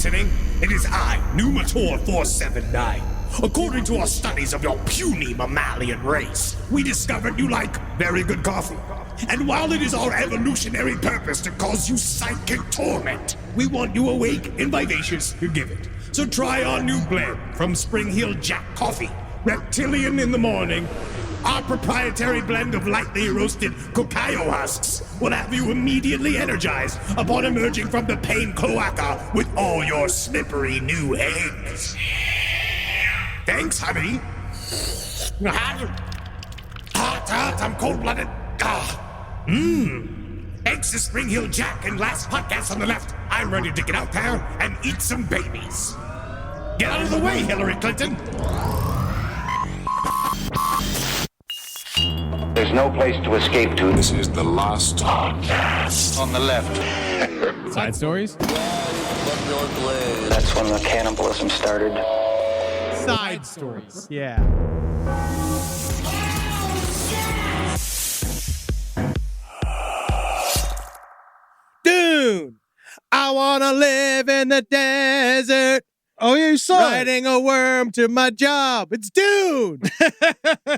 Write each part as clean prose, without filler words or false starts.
listening? It is I, Numator 479. According to our studies of your puny mammalian race, we discovered you like very good coffee. And while it is our evolutionary purpose to cause you psychic torment, we want you awake and vivacious to give it. So try our new blend from Spring Heel Jack Coffee, Reptilian in the morning. Our proprietary blend of lightly roasted cacao husks will have you immediately energized upon emerging from the pain cloaca with all your slippery new eggs. Thanks, honey. Hot, I'm cold-blooded. Thanks to Spring Heel Jack and last podcast on the left, I'm ready to get out there and eat some babies. Get out of the way, Hillary Clinton. There's no place to escape to. This is the last podcast. On the left. Side stories? That's when the cannibalism started. Side stories. Yeah. Dude, I want to live in the desert. Oh, yeah, you saw Riding a worm to my job. It's Dune.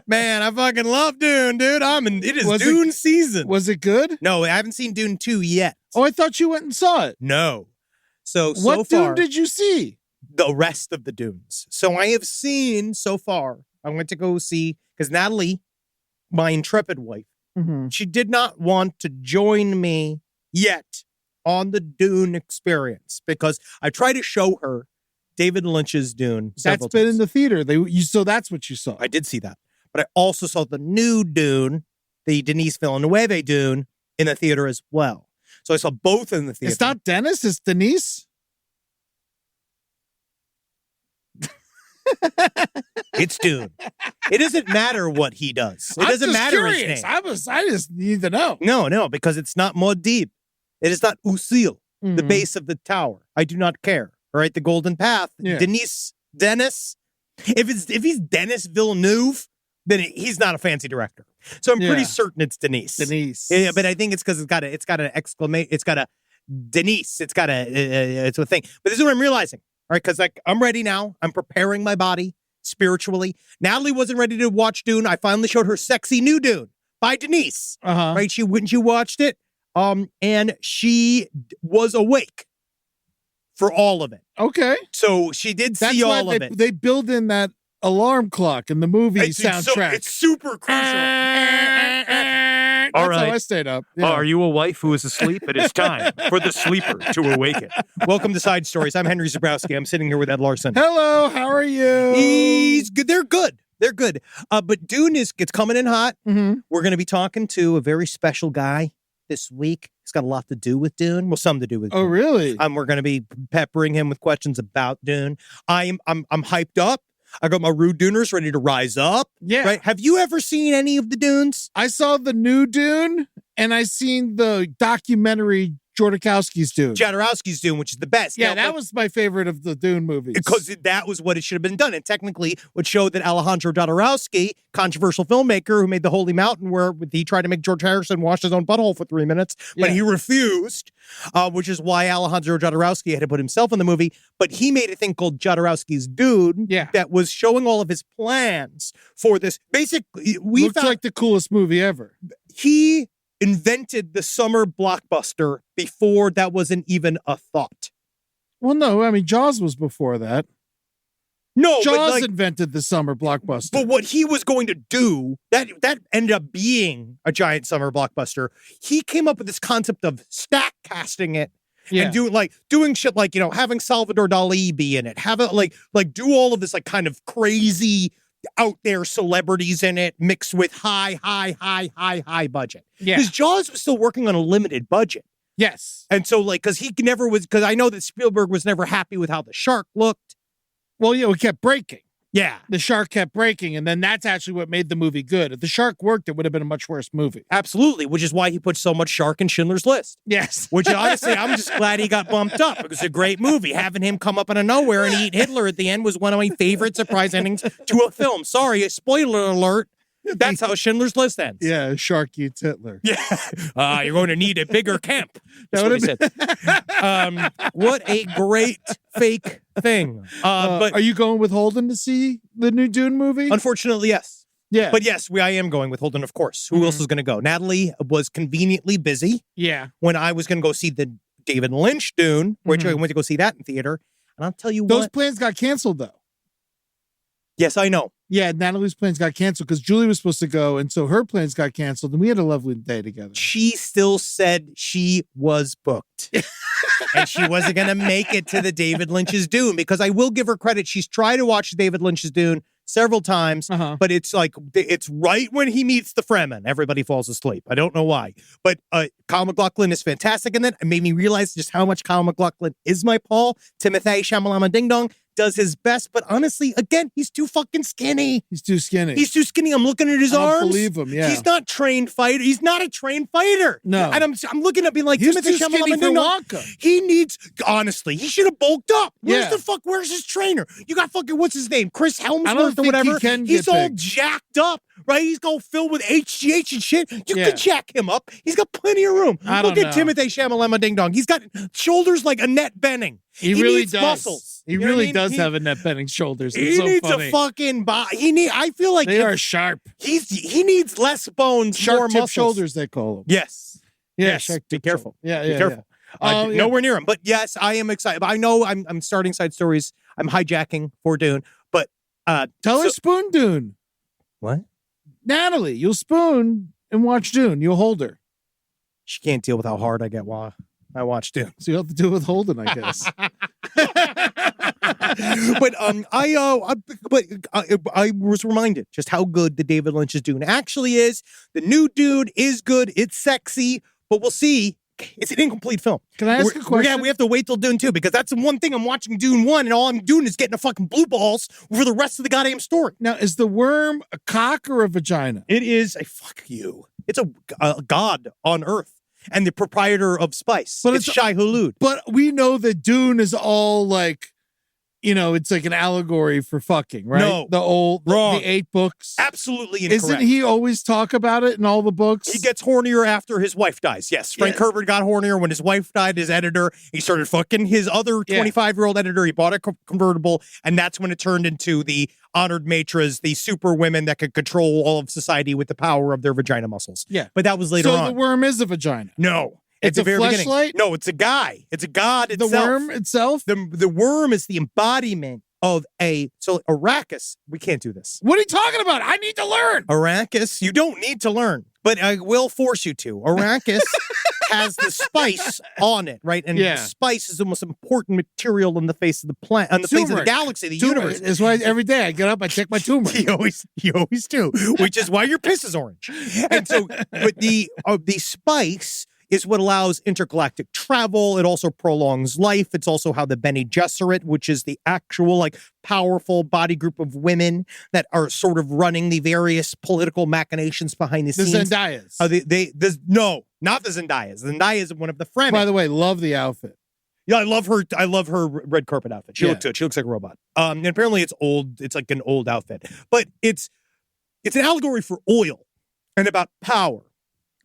Man, I fucking love Dune, dude. It is Dune season. Was it good? No, I haven't seen Dune 2 yet. Oh, I thought you went and saw it. No. So What far, Dune did you see? the rest of the Dunes. So I have seen so far, I went to go see, because Natalie, my intrepid wife, she did not want to join me yet on the Dune experience because I tried to show her David Lynch's Dune. That's been times. in the theater. So that's what you saw. I did see that. But I also saw the new Dune, the Denis Villeneuve Dune, in the theater as well. So I saw both in the theater. It's not Dennis, it's Denise. It's Dune. It doesn't matter what he does. It doesn't matter his name. I just need to know. No, because it's not Muad'Dib. It is not Usil, the base of the tower. I do not care. All right, the Golden Path. Yeah. Dennis. If he's Denis Villeneuve, then he's not a fancy director. So I'm pretty certain it's Denise. Yeah, but I think it's because it's got an exclamation. It's got a Denise. It's a thing. But this is what I'm realizing. All right, because I'm ready now. I'm preparing my body spiritually. Natalie wasn't ready to watch Dune. I finally showed her Sexy New Dune by Denise. Right, she watched it, and she was awake for all of it. Okay, so she did see all of it. They build in that alarm clock in the movie soundtrack. It's super crucial. That's how I stayed up. Yeah. Are you a wife who is asleep? It is time for the sleeper to awaken. Welcome to Side Stories. I'm Henry Zabrowski. I'm sitting here with Ed Larson. Hello, how are you? He's good. They're good. But Dune it's coming in hot. We're going to be talking to a very special guy this week. He's got a lot to do with Dune. Well, some to do with Dune. Oh, really? We're going to be peppering him with questions about Dune. I'm hyped up. I got my rude Duners ready to rise up. Yeah. Right? Have you ever seen any of the Dunes? I saw the new Dune, and I seen the documentary Jodorowsky's Dune. Jodorowsky's Dune, which is the best. Yeah, that was my favorite of the Dune movies. Because that was what it should have been done. And technically would show that Alejandro Jodorowsky, controversial filmmaker who made The Holy Mountain, where he tried to make George Harrison wash his own butthole for 3 minutes, but he refused, which is why Alejandro Jodorowsky had to put himself in the movie. But he made a thing called Jodorowsky's Dune that was showing all of his plans for this. Basically, looks like the coolest movie ever. He invented the summer blockbuster before that wasn't even a thought. Well, no, I mean, Jaws was before that. No, Jaws invented the summer blockbuster. But what he was going to do, that ended up being a giant summer blockbuster. He came up with this concept of stack casting it and doing shit like, having Salvador Dali be in it, have it like do all of this like kind of crazy out there celebrities in it mixed with high budget. Yeah. Because Jaws was still working on a limited budget. Yes. And so because I know that Spielberg was never happy with how the shark looked. Well, it kept breaking. Yeah. The shark kept breaking, and then that's actually what made the movie good. If the shark worked, it would have been a much worse movie. Absolutely, which is why he put so much shark in Schindler's List. Yes. Which honestly, I'm just glad he got bumped up. It was a great movie. Having him come up out of nowhere and eat Hitler at the end was one of my favorite surprise endings to a film. Sorry, spoiler alert. That's how Schindler's List ends. Yeah, Sharky eats Hitler. Yeah. You're going to need a bigger camp. That's what he said. What a great fake thing. But are you going with Holden to see the new Dune movie? Unfortunately, yes. Yeah. But yes, I am going with Holden, of course. Who else is going to go? Natalie was conveniently busy. Yeah. When I was going to go see the David Lynch Dune, which I went to go see that in theater. And I'll tell you those plans got canceled, though. Yes, I know. Yeah, Natalie's plans got canceled because Julie was supposed to go, and so her plans got canceled, and we had a lovely day together. She still said she was booked. And she wasn't going to make it to the David Lynch's Dune, because I will give her credit. She's tried to watch David Lynch's Dune several times, but it's like, it's right when he meets the Fremen, everybody falls asleep. I don't know why. But Kyle MacLachlan is fantastic in that. It made me realize just how much Kyle MacLachlan is my Paul. Timothée Chalamet Ding Dong does his best, but honestly, again, he's too fucking skinny. He's too skinny. I'm looking at his arms. I don't believe him, yeah. He's not trained fighter. He's not a trained fighter. No. And I'm looking at being like, he's Timothée too skinny for Wonka. He needs, honestly, he should have bulked up. Yeah. Where's his trainer? You got fucking, what's his name? Chris Helmsworth or think whatever. He's all big. jacked up, right? He's all filled with HGH and shit. You could jack him up. He's got plenty of room. Look at Timothée Chalamet Ding Dong. He's got shoulders like Annette Bening. He really needs does. Muscles. He really does have Annette Bening shoulders. It's He so needs funny. a fucking body. I feel like they are sharp. He needs less bones, more Shark tip muscles. shoulders, they call them. Yes. Yeah, Yes. shark Be tip careful. Yeah, Be careful. Nowhere near him. But yes, I am excited. I know I'm starting side stories. I'm hijacking for Dune. But tell her spoon Dune. What? Natalie, you'll spoon and watch Dune. You'll hold her. She can't deal with how hard I get while I watch Dune. So you'll have to do it with Holden, I guess. But I was reminded just how good the David Lynch's Dune actually is. The new Dune is good. It's sexy, but we'll see. It's an incomplete film. Can I ask a question? Yeah, we have to wait till Dune 2, because that's the one thing I'm watching Dune 1, and all I'm doing is getting a fucking blue balls for the rest of the goddamn story. Now, is the worm a cock or a vagina? It is a fuck you. It's a god on Earth. And the proprietor of spice. But it's Shai Hulud. But we know that Dune is all like, it's like an allegory for fucking, right? No. The 8 books. Absolutely incorrect. Isn't he always talk about it in all the books? He gets hornier after his wife dies. Yes. Frank Herbert got hornier when his wife died, his editor. He started fucking his other 25-year-old editor. He bought a convertible, and that's when it turned into the honored matras, the super women that could control all of society with the power of their vagina muscles. Yeah. But that was later on. So the worm is a vagina? No. It's a fleshlight? No, it's a guy. It's a god itself. The worm itself? The worm is the embodiment of Arrakis. We can't do this. What are you talking about? I need to learn. Arrakis, you don't need to learn, but I will force you to. Arrakis has the spice on it, right? And spice is the most important material on the face of the planet, on the face of the galaxy, the universe. That's why every day I get up, I check my tumor. You always do, which is why your piss is orange. And so, but the spice is what allows intergalactic travel. It also prolongs life. It's also how the Bene Gesserit, which is the actual powerful body group of women that are sort of running the various political machinations behind the scenes. The Zendayas. No, not the Zendayas. The Zendaya is one of the Fremen. By the way, love the outfit. Yeah, I love her red carpet outfit. She looks good. She looks like a robot. And apparently it's old. It's like an old outfit. But it's an allegory for oil and about power.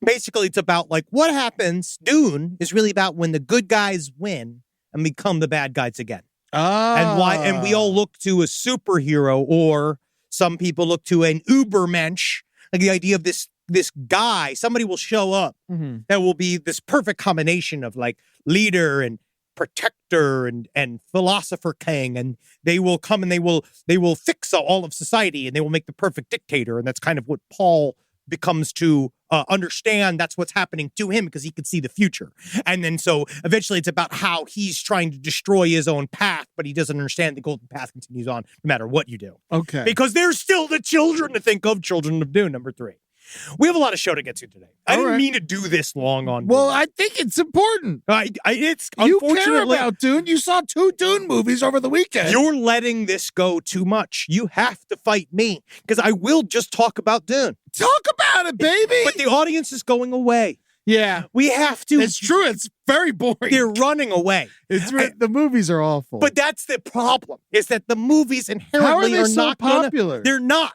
Basically, it's about what happens. Dune is really about when the good guys win and become the bad guys again. And we all look to a superhero, or some people look to an Ubermensch, like the idea of this guy. Somebody will show up that will be this perfect combination of leader and protector and philosopher king, and they will come and they will fix all of society, and they will make the perfect dictator. And that's kind of what Paul becomes to understand. That's what's happening to him, because he can see the future. And then so eventually it's about how he's trying to destroy his own path, but he doesn't understand the golden path continues on no matter what you do. Okay. Because there's still the children to think of, Children of Dune, number 3. We have a lot of show to get to today. I didn't mean to do this long on Dune. Well, I think it's important. It's you unfortunately care about Dune. You saw 2 Dune movies over the weekend. You're letting this go too much. You have to fight me, because I will just talk about Dune. Talk about it, baby. But the audience is going away. Yeah. We have to. It's true. It's very boring. They're running away. The movies are awful. But that's the problem, is that the movies inherently are so not popular. They're not.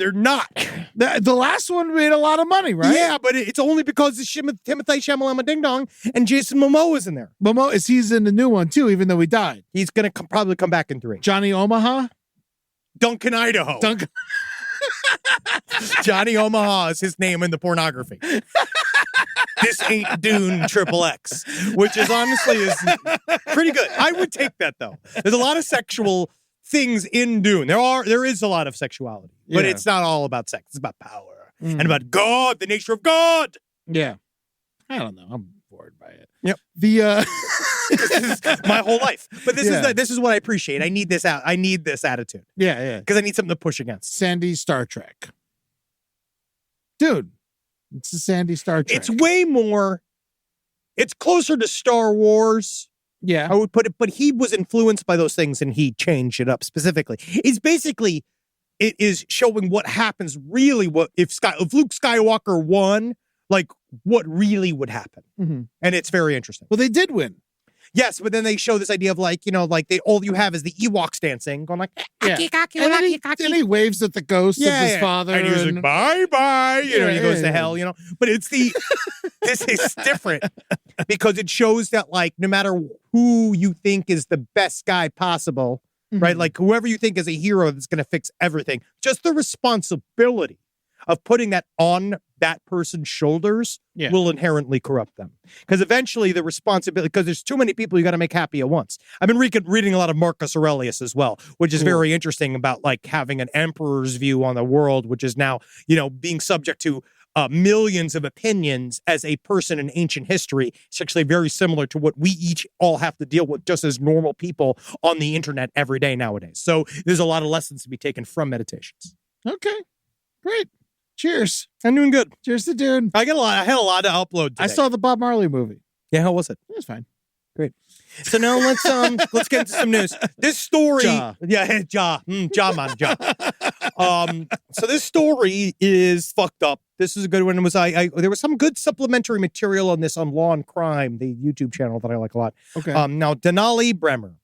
they're not. The last one made a lot of money, right? Yeah, but it's only because of Timothée Chalamet Ding Dong and Jason Momoa is in there. He's in the new one too, even though he died. He's going to probably come back in 3. Johnny Omaha? Duncan, Idaho. Johnny Omaha is his name in the pornography. This ain't Dune XXX, which is honestly is pretty good. I would take that though. There's a lot of sexual things in Dune. There is a lot of sexuality, but it's not all about sex. It's about power and about God, the nature of God. Yeah. I don't know. I'm bored by it. Yep. This is my whole life. But this is what I appreciate. I need this out. I need this attitude. Yeah. Because I need something to push against. Sandy Star Trek. Dude, it's a Sandy Star Trek. It's way more. It's closer to Star Wars. Yeah. I would put it, but he was influenced by those things and he changed it up specifically. It is showing what happens really, if Luke Skywalker won, like what really would happen. Mm-hmm. And it's very interesting. Well, they did win. Yes, but then they show this idea of all you have is the Ewoks dancing, going like, and then he waves at the ghost of his father. And he's like, bye-bye, and he goes to hell, But it's this is different because it shows that like, no matter who you think is the best guy possible, right? Like whoever you think is a hero that's going to fix everything, just the responsibility of putting that on that person's shoulders will inherently corrupt them. Because eventually the responsibility, because there's too many people you got to make happy at once. I've been reading a lot of Marcus Aurelius as well, which is very interesting about like having an emperor's view on the world, which is now, being subject to millions of opinions as a person in ancient history. It's actually very similar to what we each all have to deal with just as normal people on the internet every day nowadays. So there's a lot of lessons to be taken from meditations. Okay, great. Cheers. I'm doing good. Cheers to Dune. I had a lot to upload today. I saw the Bob Marley movie. Yeah, how was it? It was fine. Great. So now let's get into some news. This story, So this story is fucked up. This is a good one. It was there was some good supplementary material on this on Law and Crime, the YouTube channel that I like a lot. Okay. Now Denali Bremer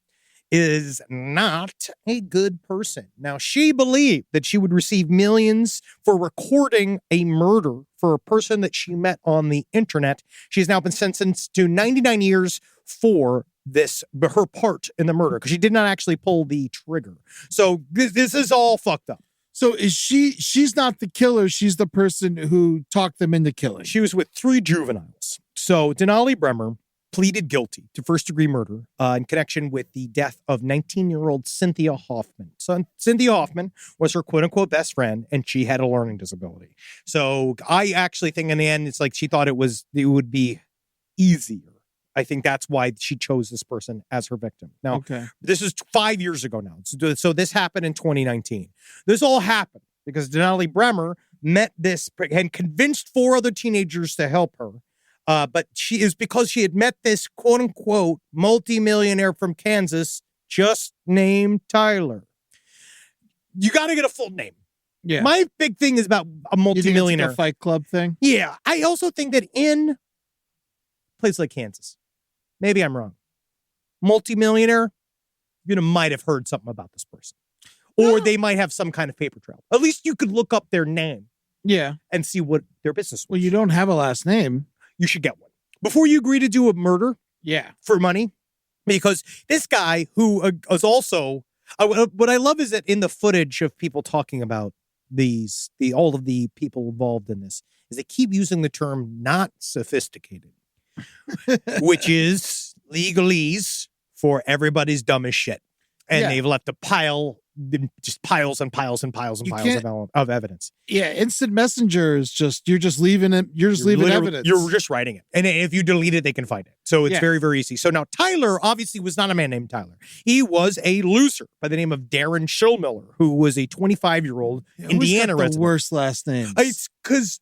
is not a good person. Now, she believed that she would receive millions for recording a murder for a person that she met on the internet. She's now been sentenced to 99 years for her part in the murder, because she did not actually pull the trigger. So this is all fucked up. So she's not the killer. She's the person who talked them into killing. She was with 3 juveniles. So Denali Bremer pleaded guilty to first-degree murder in connection with the death of 19-year-old Cynthia Hoffman. So Cynthia Hoffman was her quote-unquote best friend, and she had a learning disability. So I actually think in the end, it's like she thought it would be easier. I think that's why she chose this person as her victim. Now, This is 5 years ago now. So this happened in 2019. This all happened because Denali Bremer met this and convinced 4 other teenagers to help her. But because she had met this quote unquote multimillionaire from Kansas, just named Tyler. You got to get a full name. Yeah. My big thing is about a multimillionaire. You think it's like a Fight Club thing? Yeah. I also think that in a place like Kansas, maybe I'm wrong, multimillionaire, you might have heard something about this person. Or they might have some kind of paper trail. At least you could look up their name. Yeah. And see what their business was. Well, you don't have a last name. You should get one before you agree to do a murder. Yeah, for money, because this guy who is also what I love is that in the footage of people talking about all of the people involved in this is they keep using the term "not sophisticated," which is legalese for everybody's dumb as shit, and they've left just piles and piles and piles and piles of evidence. Yeah, instant messenger is you're just leaving it. You're leaving evidence. You're just writing it. And if you delete it, they can find it. So it's very, very easy. So now Tyler obviously was not a man named Tyler. He was a loser by the name of Darren Schillmiller, who was a 25-year-old Indiana resident. The worst last names. It's because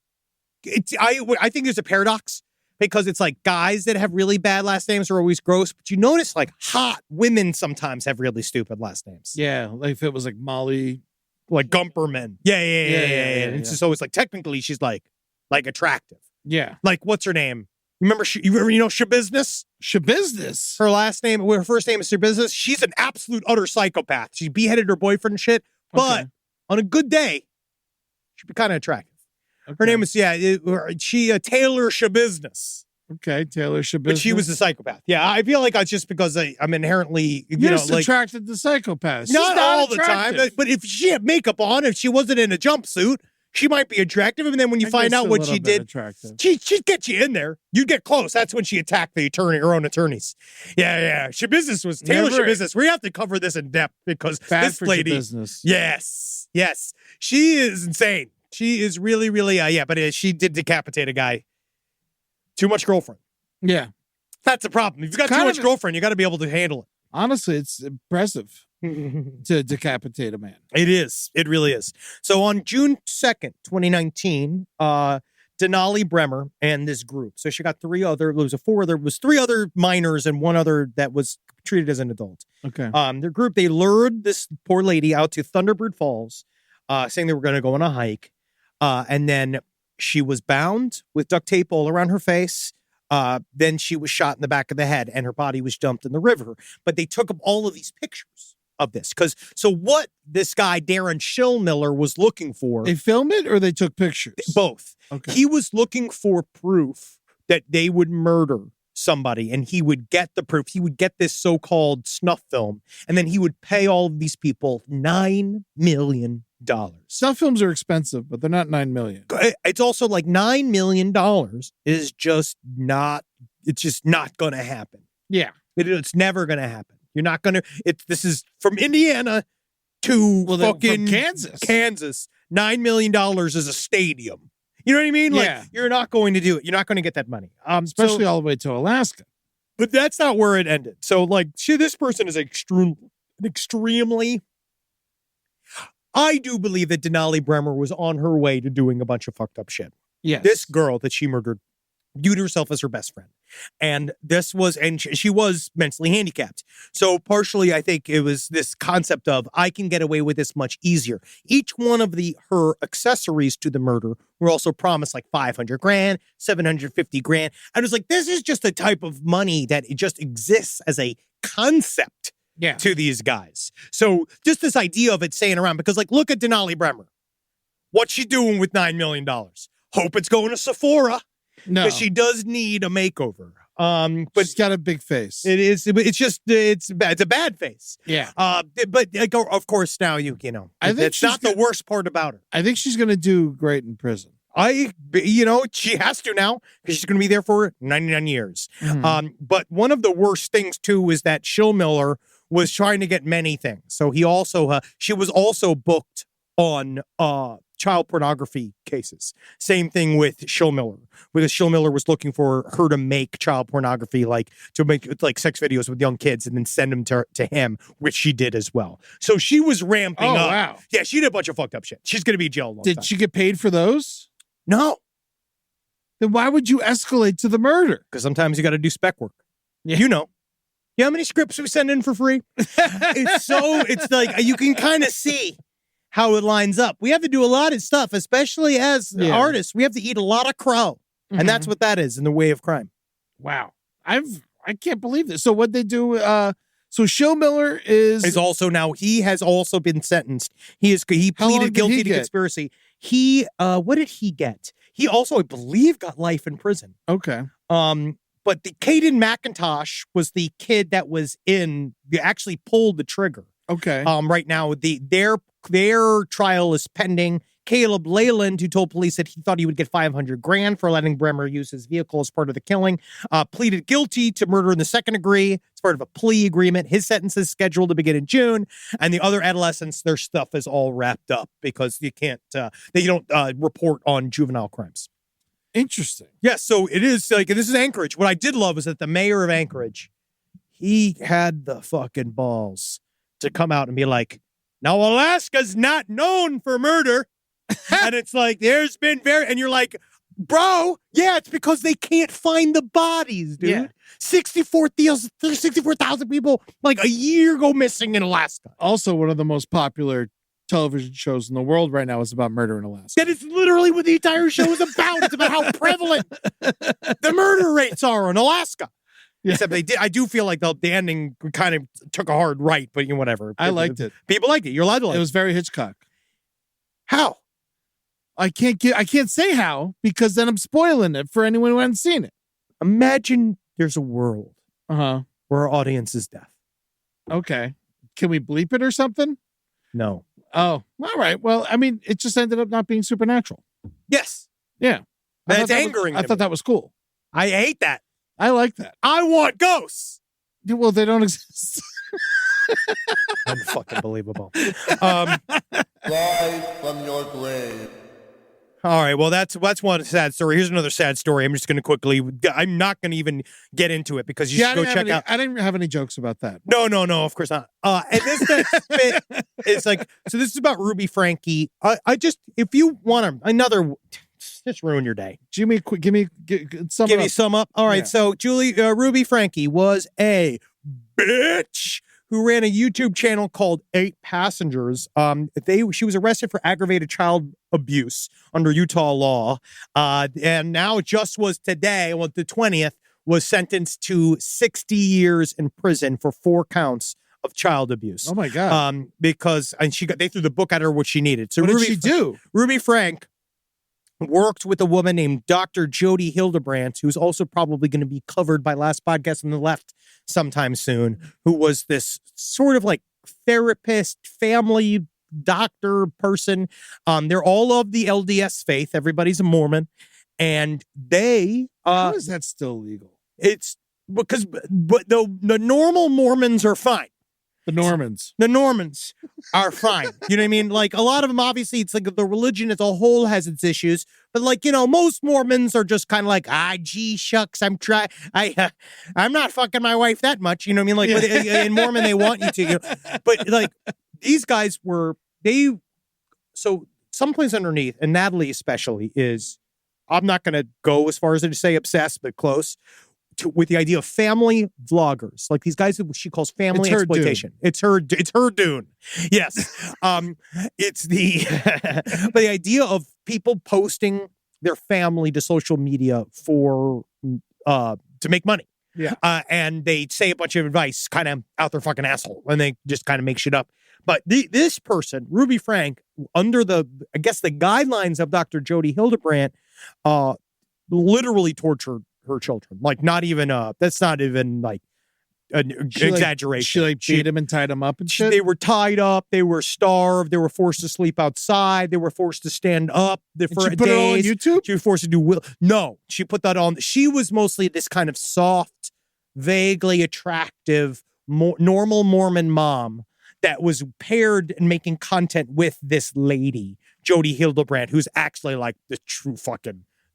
I think there's a paradox. Because it's like guys that have really bad last names are always gross. But you notice like hot women sometimes have really stupid last names. Yeah. Like if it was like Molly. Like Gumperman. Yeah. It's just always like technically she's like attractive. Yeah. Like what's her name? You remember Shabusiness? Shabusiness. Her first name is Shabusiness. She's an absolute utter psychopath. She beheaded her boyfriend and shit. But on a good day, She'd be kind of attractive. Okay. Her name was Taylor Shabusiness. Okay, Taylor Shabusiness. But she was a psychopath. Yeah, I feel like it's just because I'm inherently, You're attracted to psychopaths. Not all the time, but if she had makeup on, if she wasn't in a jumpsuit, she might be attractive. And then when you find out what she did, she'd get you in there. You'd get close. That's when she attacked her own attorneys. Yeah. Shabusiness was Taylor Shabusiness. We have to cover this in depth because this lady. Shabusiness. Yes. She is insane. She is really, really, but she did decapitate a guy. Too much girlfriend. Yeah. That's the problem. If you've got too much girlfriend, you got to be able to handle it. Honestly, it's impressive to decapitate a man. It is. It really is. So on June 2nd, 2019, Denali Bremer and this group. So she got three other minors and one other that was treated as an adult. Okay. Their group, they lured this poor lady out to Thunderbird Falls, saying they were going to go on a hike. And then she was bound with duct tape all around her face. Then she was shot in the back of the head and her body was dumped in the river. But they took up all of these pictures of this. So what this guy, Darren Schillmiller, was looking for. They filmed it or they took pictures? Both. Okay. He was looking for proof that they would murder somebody and he would get the proof. He would get this so-called snuff film and then he would pay all of these people $9 million. Snuff films are expensive, but they're not $9 million. It's also like $9 million is just not, it's just not going to happen. Yeah. It's never going to happen. You're not going to, this is from Indiana to fucking Kansas. $9 million is a stadium. You know what I mean? Like, you're not going to do it. You're not going to get that money. Especially all the way to Alaska. But that's not where it ended. So, like, this person is extremely. I do believe that Denali Bremer was on her way to doing a bunch of fucked up shit. Yes. This girl that she murdered viewed herself as her best friend. And she was mentally handicapped. So partially, I think it was this concept of, I can get away with this much easier. Each one of her accessories to the murder were also promised like $500,000, $750,000. I was like, this is just a type of money that it just exists as a concept to these guys. So just this idea of it staying around, because like, look at Denali Bremer. What's she doing with $9 million? Hope it's going to Sephora. No, because she does need a makeover. But she's got a big face. It is. It's bad. It's a bad face. Yeah. But of course now you know. I think that's not the worst part about her. I think she's going to do great in prison. She has to now because she's going to be there for 99 years. Mm-hmm. But one of the worst things too is that Schillmiller was trying to get many things. So she was also booked on child pornography cases. Same thing with Schillmiller, because Schillmiller was looking for her to make child pornography, to make sex videos with young kids and then send them to him, which she did as well. So she was ramping up. Wow. Yeah, she did a bunch of fucked up shit. She's going to be in jail a long time. Did she get paid for those? No. Then why would you escalate to the murder? Because sometimes you got to do spec work. Yeah. You know how many scripts we send in for free? It's like you can kind of see how it lines up. We have to do a lot of stuff, especially as artists. We have to eat a lot of crow. Mm-hmm. And that's what that is in the way of crime. Wow. I can't believe this. So what they do, so Schillmiller is also now, he has also been sentenced. He pleaded guilty to conspiracy. What did he get? He also, I believe, got life in prison. Okay. But the Caden McIntosh was the kid that was actually pulled the trigger. Okay. Right now, their trial is pending. Caleb Leyland, who told police that he thought he would get $500,000 for letting Bremer use his vehicle as part of the killing, pleaded guilty to murder in the second degree. It's part of a plea agreement. His sentence is scheduled to begin in June, and the other adolescents, their stuff is all wrapped up because you can't, they don't report on juvenile crimes. Interesting. Yes, so it is this is Anchorage. What I did love is that the mayor of Anchorage, he had the fucking balls to come out and be like, now Alaska's not known for murder. And it's like, there's been and you're like, bro, yeah, it's because they can't find the bodies, dude. Yeah. 64,000 people a year go missing in Alaska. Also, one of the most popular television shows in the world right now is about murder in Alaska. That is literally what the entire show is about. It's about how prevalent the murder rates are in Alaska. Yeah. Except I do feel like the ending kind of took a hard right, but whatever. I liked it. People liked it. You're allowed to like it. It was very Hitchcock. How? I can't say how because then I'm spoiling it for anyone who hasn't seen it. Imagine there's a world where our audience is deaf. Okay. Can we bleep it or something? No. Oh, all right. Well, I mean, it just ended up not being supernatural. Yes. Yeah. That's angering. I thought that was cool. I hate that. I like that. I want ghosts. Well, they don't exist. Unfucking believable. Rise from your grave. All right. Well, that's one sad story. Here's another sad story. I'm just going to quickly. I'm not going to even get into it because you should go check out. I didn't have any jokes about that. No. Of course not. And this next bit is like. So this is about Ruby Frankie. I just, if you want another, just ruin your day. Give me some up. All right. Yeah. So Ruby Frankie was a bitch who ran a YouTube channel called 8 Passengers. She was arrested for aggravated child abuse under Utah law. And now it just was today, on the 20th, was sentenced to 60 years in prison for 4 counts of child abuse. Oh my God. Because they threw the book at her what she needed. So what did she do? Ruby Frank worked with a woman named Dr. Jody Hildebrandt, who's also probably going to be covered by Last Podcast on the Left sometime soon, who was this sort of like therapist, family doctor person. They're all of the LDS faith. Everybody's a Mormon. And they... How is that still legal? It's because the normal Mormons are fine. The Normans are fine. You know what I mean? Like a lot of them, obviously, it's like the religion as a whole has its issues. But like, most Mormons are just kind of like, gee, shucks, I'm not fucking my wife that much. You know what I mean? Like in Mormon, they want you to. But like these guys so someplace underneath, and Natalie especially is, I'm not going to go as far as to say obsessed, but close. With the idea of family vloggers, like these guys that she calls family exploitation. It's her Dune. Yes. It's but the idea of people posting their family to social media to make money. Yeah. And they say a bunch of advice kind of out their fucking asshole and they just kind of make shit up. But this person, Ruby Frank, under the guidelines of Dr. Jody Hildebrandt, literally tortured her children. Like that's not even like an exaggeration. She beat him and tied him up and shit? They were tied up. They were starved. They were forced to sleep outside. They were forced to stand up for she put it all on YouTube? She was forced to do No, she put that on. She was mostly this kind of soft, vaguely attractive, normal Mormon mom that was paired and making content with this lady, Jody Hildebrandt, who's actually like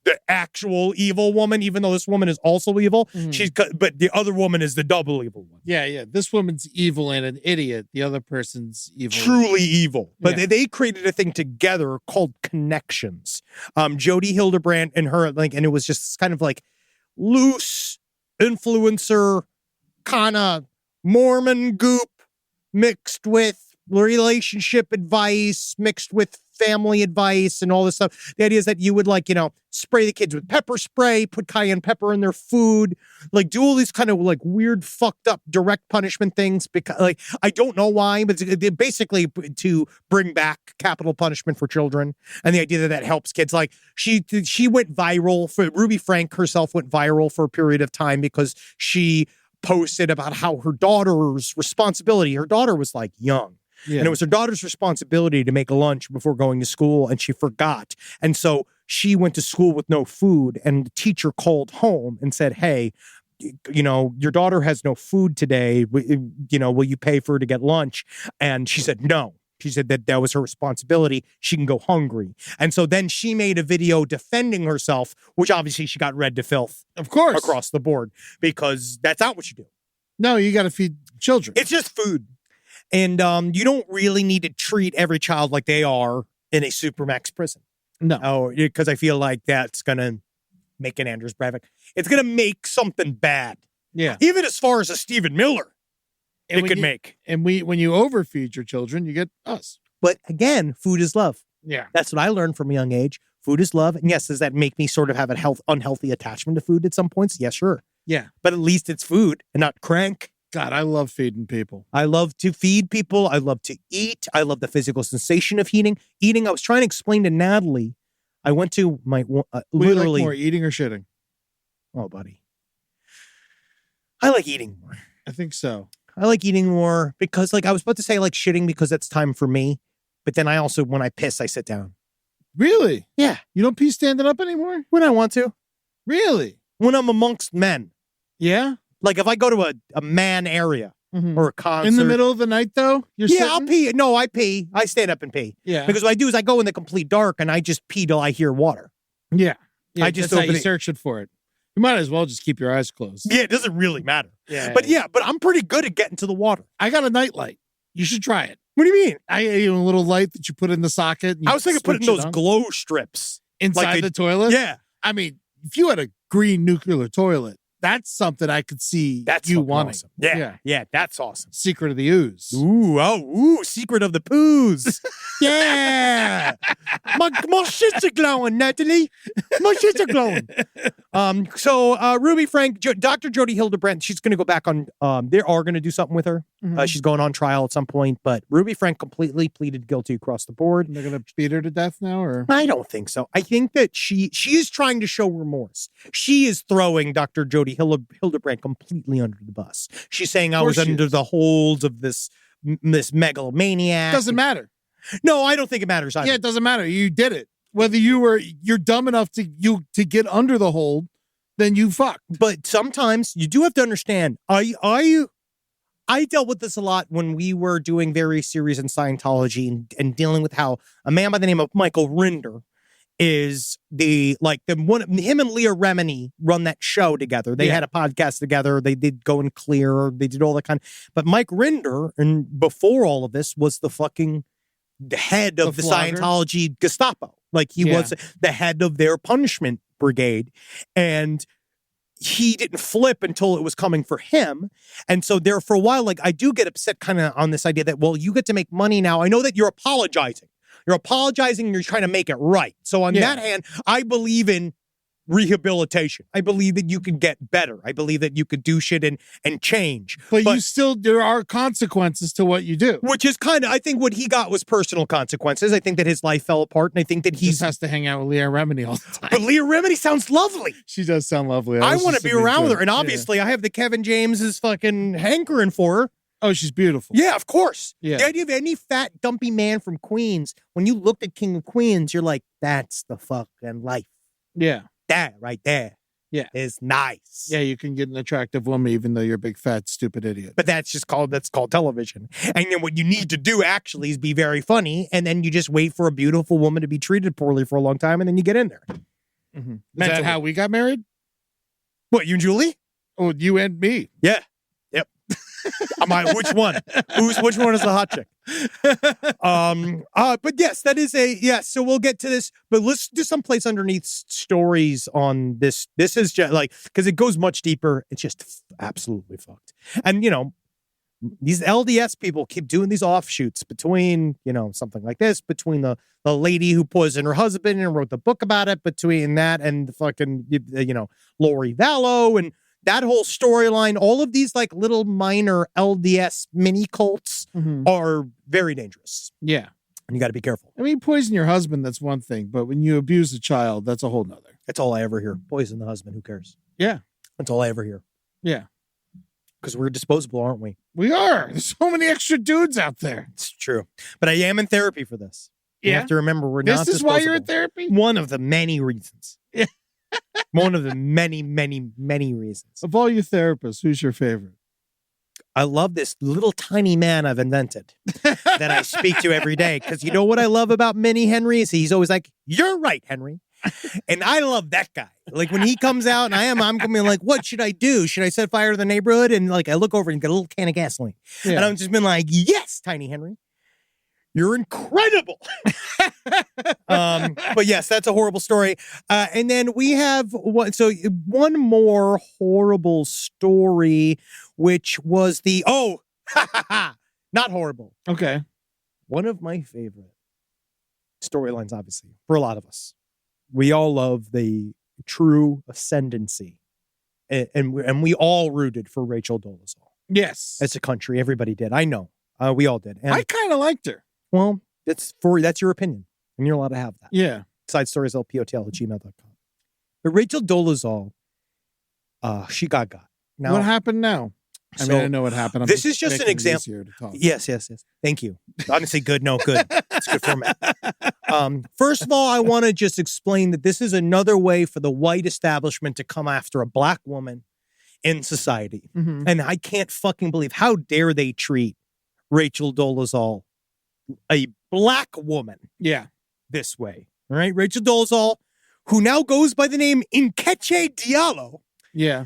the actual evil woman, even though this woman is also evil. Mm-hmm. But the other woman is the double evil one. Yeah. This woman's evil and an idiot. The other person's evil. Truly evil. But they created a thing together called Connections. Jody Hildebrandt and her, and it was just kind of like loose influencer, kind of Mormon goop mixed with relationship advice, mixed with family advice and all this stuff. The idea is that you would spray the kids with pepper spray, put cayenne pepper in their food, do all these kind of weird, fucked up direct punishment things because I don't know why, but it's basically to bring back capital punishment for children. And the idea that helps kids. She went viral Ruby Frank herself went viral for a period of time because she posted about how her daughter was young. Yeah. And it was her daughter's responsibility to make lunch before going to school, and she forgot. And so she went to school with no food, and the teacher called home and said, hey, your daughter has no food today. Will you pay for her to get lunch? And she said, no. She said that was her responsibility. She can go hungry. And so then she made a video defending herself, which obviously she got read to filth. Of course. Across the board, because that's not what you do. No, you got to feed children. It's just food. And you don't really need to treat every child like they are in a supermax prison. No. Because I feel like that's going to make an Anders Breivik. It's going to make something bad. Yeah. Even as far as a Stephen Miller, it could make. And when you overfeed your children, you get us. But again, food is love. Yeah. That's what I learned from a young age. Food is love. And yes, does that make me sort of have an unhealthy attachment to food at some points? Yes, sure. Yeah. But at least it's food and not crank. God, I love feeding people. I love to feed people. I love to eat. I love the physical sensation of eating. I was trying to explain to Natalie I went to my What do you literally. like more, eating or shitting? Oh, buddy. I like eating more. I think so. I like eating more because, like, I was about to say like shitting because it's time for me. But then I also, when I piss, I sit down. Really? Yeah. You don't pee standing up anymore? When I want to. Really? When I'm amongst men. Yeah? Like if I go to a man area or a concert. In the middle of the night, though? You're Yeah, sitting? I'll pee. No, I pee. I stand up and pee. Yeah. Because what I do is I go in the complete dark and I just pee till I hear water. Yeah. I just that's how open you it. searching for it. You might as well just keep your eyes closed. Yeah, it doesn't really matter. Yeah. But I'm pretty good at getting to the water. I got a night light. You should try it. What do you mean? I gave you a little light that you put in the socket. And you I was thinking putting switch it those on. glow strips. inside like the toilet. Yeah. I mean, if you had a green nuclear toilet, that's something I could see That's you fucking wanting. awesome. Yeah, that's awesome. Secret of the Ooze. Ooh, secret of the poos. Yeah. my shits are glowing, Natalie. My shits are glowing. So Ruby Frank, Dr. Jody Hildebrandt, she's going to go back on, they are going to do something with her. She's going on trial at some point, but Ruby Frank completely pleaded guilty across the board. They're going to beat her to death now, or? I don't think so. I think that she is trying to show remorse. She is throwing Dr. Jody Hildebrandt completely under the bus. She's saying I was under the holds of this megalomaniac. Doesn't matter. No, I don't think it matters either. Yeah, it doesn't matter. You did it. Whether you're dumb enough to get under the hold, then you fucked. But sometimes you do have to understand. I dealt with this a lot when we were doing various series in Scientology and dealing with how a man by the name of Michael Rinder is him and Leah Remini run that show together. They had a podcast together. They did Go and Clear. They did all that kind. But Mike Rinder, and before all of this, was the fucking head of the Scientology Gestapo. Like he was the head of their punishment brigade, and he didn't flip until it was coming for him. And so there for a while, like I do get upset kind of on this idea that, well, you get to make money now. I know that you're apologizing. You're apologizing and you're trying to make it right. So on that hand, I believe in rehabilitation. I believe that you can get better. I believe that you could do shit and change. But there are consequences to what you do. Which is kind of, I think what he got was personal consequences. I think that his life fell apart, and I think that he just has to hang out with Leah Remini all the time. But Leah Remini sounds lovely. She does sound lovely. I want to be around with her. And obviously, I have the Kevin James's fucking hankering for her. Oh, she's beautiful. Yeah, of course. Yeah. The idea of any fat, dumpy man from Queens, when you looked at King of Queens, you're like, that's the fucking life. Yeah. That right there. Yeah. Is nice. Yeah, you can get an attractive woman even though you're a big, fat, stupid idiot. But that's called television. And then what you need to do actually is be very funny, and then you just wait for a beautiful woman to be treated poorly for a long time, and then you get in there. Mm-hmm. Is that how we got married? What, you and Julie? Oh, you and me. Yeah. Yep. Which one? Which one is the hot chick? But yes, that is so we'll get to this, but let's do someplace underneath stories on this. This is just like, because it goes much deeper. It's just absolutely fucked. And these LDS people keep doing these offshoots between, something like this, between the lady who poisoned her husband and wrote the book about it, between that and the fucking, Lori Vallow and that whole storyline. All of these like little minor LDS mini cults are very dangerous. Yeah. And you got to be careful. I mean, poison your husband, that's one thing. But when you abuse a child, that's a whole nother. That's all I ever hear. Poison the husband. Who cares? Yeah. That's all I ever hear. Yeah. Because we're disposable, aren't we? We are. There's so many extra dudes out there. It's true. But I am in therapy for this. You have to remember we're not disposable. This is why you're in therapy? One of the many reasons. Yeah. One of the many, many, many reasons. Of all your therapists, who's your favorite? I love this little tiny man I've invented that I speak to every day. Because you know what I love about Mini Henry is he's always like, "You're right, Henry." And I love that guy. Like when he comes out and I'm going to be like, what should I do? Should I set fire to the neighborhood? And like I look over and get a little can of gasoline. Yeah. And I've just been like, yes, Tiny Henry. You're incredible. But yes, that's a horrible story. And then we have one more horrible story, which was not horrible. Okay. One of my favorite storylines, obviously, for a lot of us. We all love the true ascendancy. And we all rooted for Rachel Dolezal. Yes. As a country, everybody did. I know. We all did. And I kind of liked her. well, that's your opinion, and you're allowed to have that. Yeah. sidestorieslpotl@gmail.com. But Rachel Dolezal, she got. Now, what happened now? I mean, I know what happened. This is just an example. Yes. Thank you. Honestly, good. No, good. It's good format. First of all, I want to just explain that this is another way for the white establishment to come after a black woman in society. Mm-hmm. And I can't fucking believe, how dare they treat Rachel Dolezal, a black woman, this way. All right? Rachel Dolezal, who now goes by the name Nkechi Diallo. Yeah.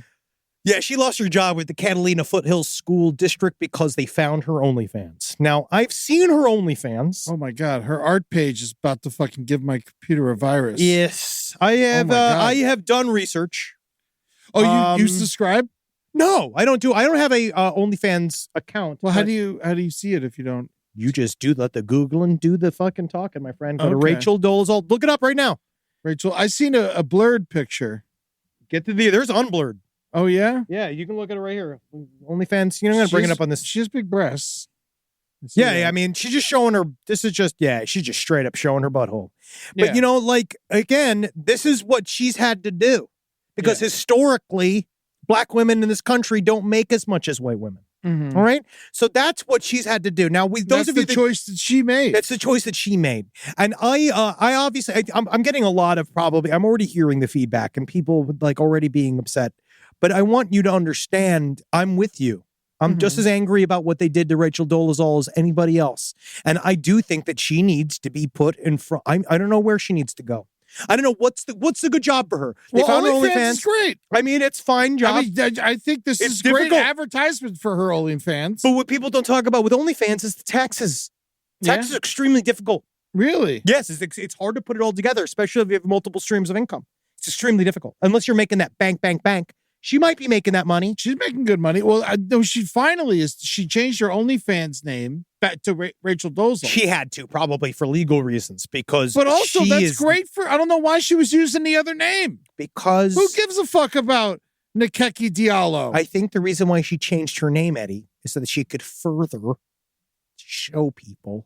Yeah, she lost her job with the Catalina Foothills School District because they found her OnlyFans. Now, I've seen her OnlyFans. Oh my God, her art page is about to fucking give my computer a virus. Yes, I have. I have done research. Oh, you subscribe? No, I don't do. I don't have a OnlyFans account. Well, how do you see it if you don't? You just let the Google and do the fucking talking, my friend. Go to Rachel Dolezal. Look it up right now. Rachel, I seen a blurred picture. Get to there's unblurred. Oh, yeah? Yeah, you can look at it right here. OnlyFans, I'm going to bring it up on this. She has big breasts. Yeah, I mean, she's just showing her, she's just straight up showing her butthole. But, again, this is what she's had to do. Because historically, black women in this country don't make as much as white women. Mm-hmm. All right? So that's what she's had to do. Now, that's the choice that she made. That's the choice that she made. And I obviously, I'm getting a lot of I'm already hearing the feedback and people already being upset. But I want you to understand, I'm with you. I'm just as angry about what they did to Rachel Dolezal as anybody else. And I do think that she needs to be put in front. I don't know where she needs to go. I don't know what's the good job for her. They found her OnlyFans. Is great. I mean, it's fine job. I think this is difficult. Great advertisement for her OnlyFans. But what people don't talk about with OnlyFans is the taxes. Taxes are extremely difficult. Really? Yes, it's hard to put it all together, especially if you have multiple streams of income. It's extremely difficult. Unless you're making that bank. She might be making that money. She's making good money. Well, she finally is. She changed her OnlyFans name back to Rachel Dolezal. She had to, probably for legal reasons, because. But also, that's great for. I don't know why she was using the other name. Because who gives a fuck about Nkechi Diallo? I think the reason why she changed her name, Eddie, is so that she could further show people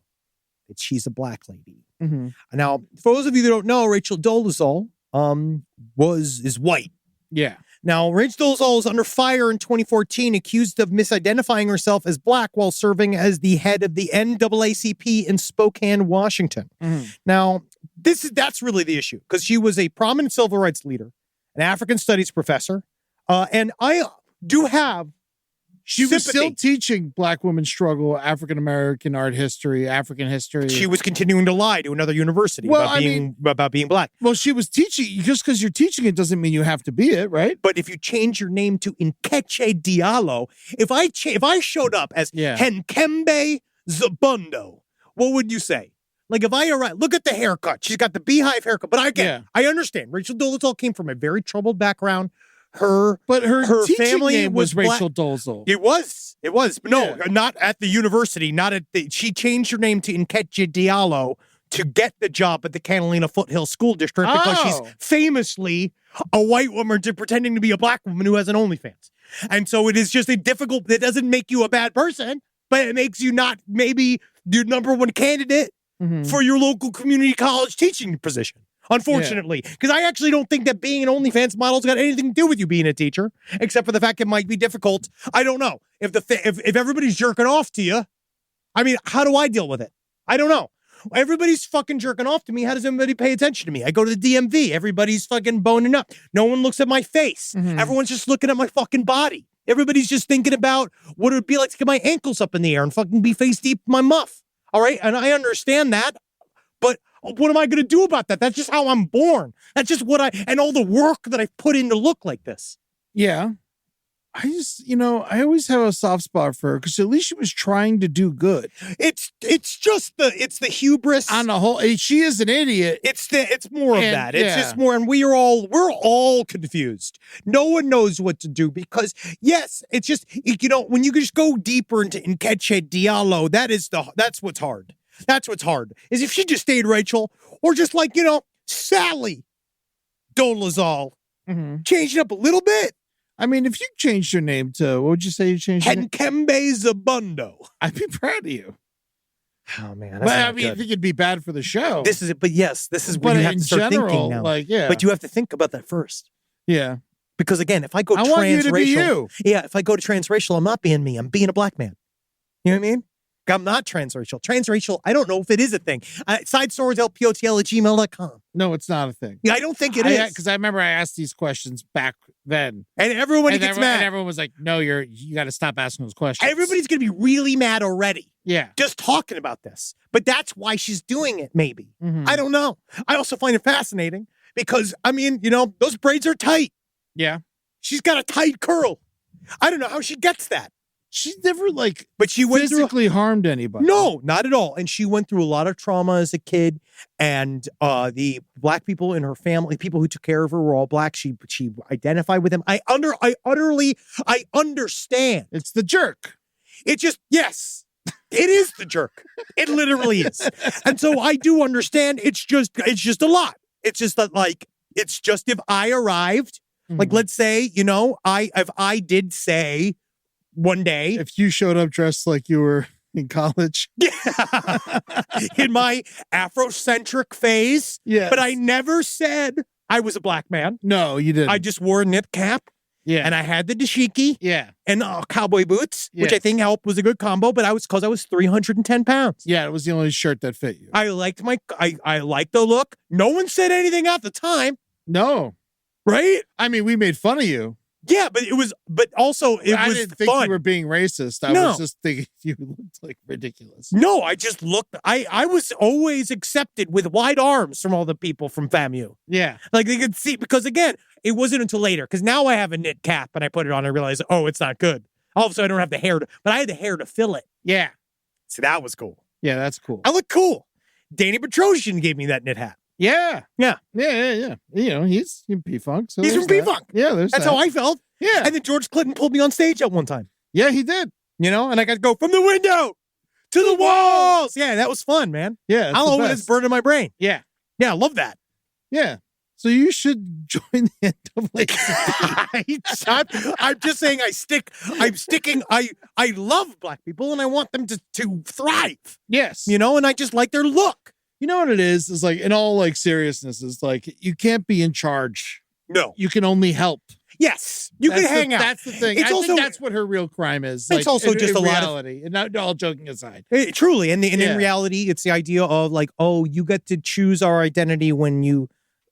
that she's a black lady. Mm-hmm. Now, for those of you that don't know, Rachel Dolezal is white. Yeah. Now, Rachel Dolezal was under fire in 2014, accused of misidentifying herself as black while serving as the head of the NAACP in Spokane, Washington. Mm-hmm. Now, that's really the issue, because she was a prominent civil rights leader, an African studies professor, and I do have She was still teaching black women struggle, African American art history, African history. She was continuing to lie to another university about being black. Well, she was teaching. Just because you're teaching it doesn't mean you have to be it, right? But if you change your name to Nkechi Diallo, if I showed up as Henkembe Zabundo, what would you say? Like if I arrive, look at the haircut. She's got the beehive haircut. But I understand. Rachel Dolezal came from a very troubled background. Her family name was Rachel Dolezal. It was. But no, not at the university. She changed her name to Nkechi Diallo to get the job at the Catalina Foothills School District because she's famously a white woman pretending to be a black woman who has an OnlyFans. And so it is just it doesn't make you a bad person, but it makes you not maybe your number one candidate for your local community college teaching position. Unfortunately, because I actually don't think that being an OnlyFans model's got anything to do with you being a teacher, except for the fact it might be difficult. I don't know if everybody's jerking off to you. I mean, how do I deal with it? I don't know. Everybody's fucking jerking off to me. How does anybody pay attention to me? I go to the DMV. Everybody's fucking boning up. No one looks at my face. Everyone's just looking at my fucking body. Everybody's just thinking about what it would be like to get my ankles up in the air and fucking be face deep in my muff. All right, and I understand that, but what am I going to do about that? That's just how I'm born. That's just and all the work that I've put in to look like this. Yeah. I just, I always have a soft spot for her because at least she was trying to do good. It's the hubris. On the whole, she is an idiot. It's more of that. It's just more, and we're all confused. No one knows what to do because, yes, it's just, when you just go deeper into Nkechi Diallo, that's what's hard. That's what's hard, is if she just stayed Rachel, or just like, Sally Dolezal, change it up a little bit. I mean, if you changed your name to, what would you say you changed your name? Henkembe Zabundo. I'd be proud of you. Oh man, But I mean, I think it'd be bad for the show. this is it. But yes, this is but what you have in to start thinking general, now. like, yeah. But you have to think about that first. Yeah. Because again, if I go I transracial, want you to be you. yeah, if I go to transracial, I'm not being me. I'm being a black man. You know what I mean? I'm not transracial. Transracial, I don't know if it is a thing. SideStoriesLPOTL@gmail.com. No, it's not a thing. Yeah, I don't think it is. Because I remember I asked these questions back then. And everybody And gets mad. And everyone was like, no, you got to stop asking those questions. Everybody's going to be really mad already. Yeah. Just talking about this. But that's why she's doing it, maybe. Mhm. I don't know. I also find it fascinating because, I mean, you know, those braids are tight. Yeah. She's got a tight curl. I don't know how she gets that. She's never but she went physically harmed anybody. No, not at all. And she went through a lot of trauma as a kid. And the black people in her family, people who took care of her, were all black. She identified with them. I understand. It's the jerk. It just, yes, it is the jerk. It literally is. And so I do understand. It's just a lot. It's just that, it's just if I arrived, let's say, you know, if I did say one day, if you showed up dressed like you were in college, yeah, in my Afrocentric phase, yeah, but I never said I was a black man. No, you didn't. I just wore a knit cap. Yeah. And I had the dashiki. Yeah. And cowboy boots, which Yeah. I think helped, was a good combo, but I was 310 pounds. Yeah, it was the only shirt that fit you. I liked I liked the look. No one said anything at the time. No. Right? I mean, we made fun of you. Yeah, but it was I didn't think fun. you were being racist. I No. was just thinking you looked like ridiculous. No, I just looked, I was always accepted with wide arms from all the people from FAMU. Yeah. Like they could see, because again, it wasn't until later, because now I have a knit cap and I put it on and realize, oh, it's not good. All of a sudden I don't have the hair, but I had the hair to fill it. Yeah. So that was cool. Yeah, that's cool. I look cool. Danny Petrosian gave me that knit hat. Yeah. Yeah. Yeah. You know, he's in P-Funk. So He's from there's that. P-Funk. Yeah, there's That's that. how I felt. Yeah. And then George Clinton pulled me on stage at one time. Yeah, he did. You know, and I got to go from the window to the walls. Yeah, that was fun, man. Yeah. I'll always burn in my brain. Yeah. Yeah, I love that. Yeah. So you should join the NAACP. I'm just saying I love black people and I want them to thrive. Yes. You know, and I just like their look. You know what it is like, in all like seriousness, is like, you can't be in charge. No. You can only help. Yes. You can hang out. That's the thing. It's I also, think that's what her real crime is. It's also just a lot of reality. And not all joking aside. Truly. And in reality, it's the idea of like, oh, you get to choose our identity when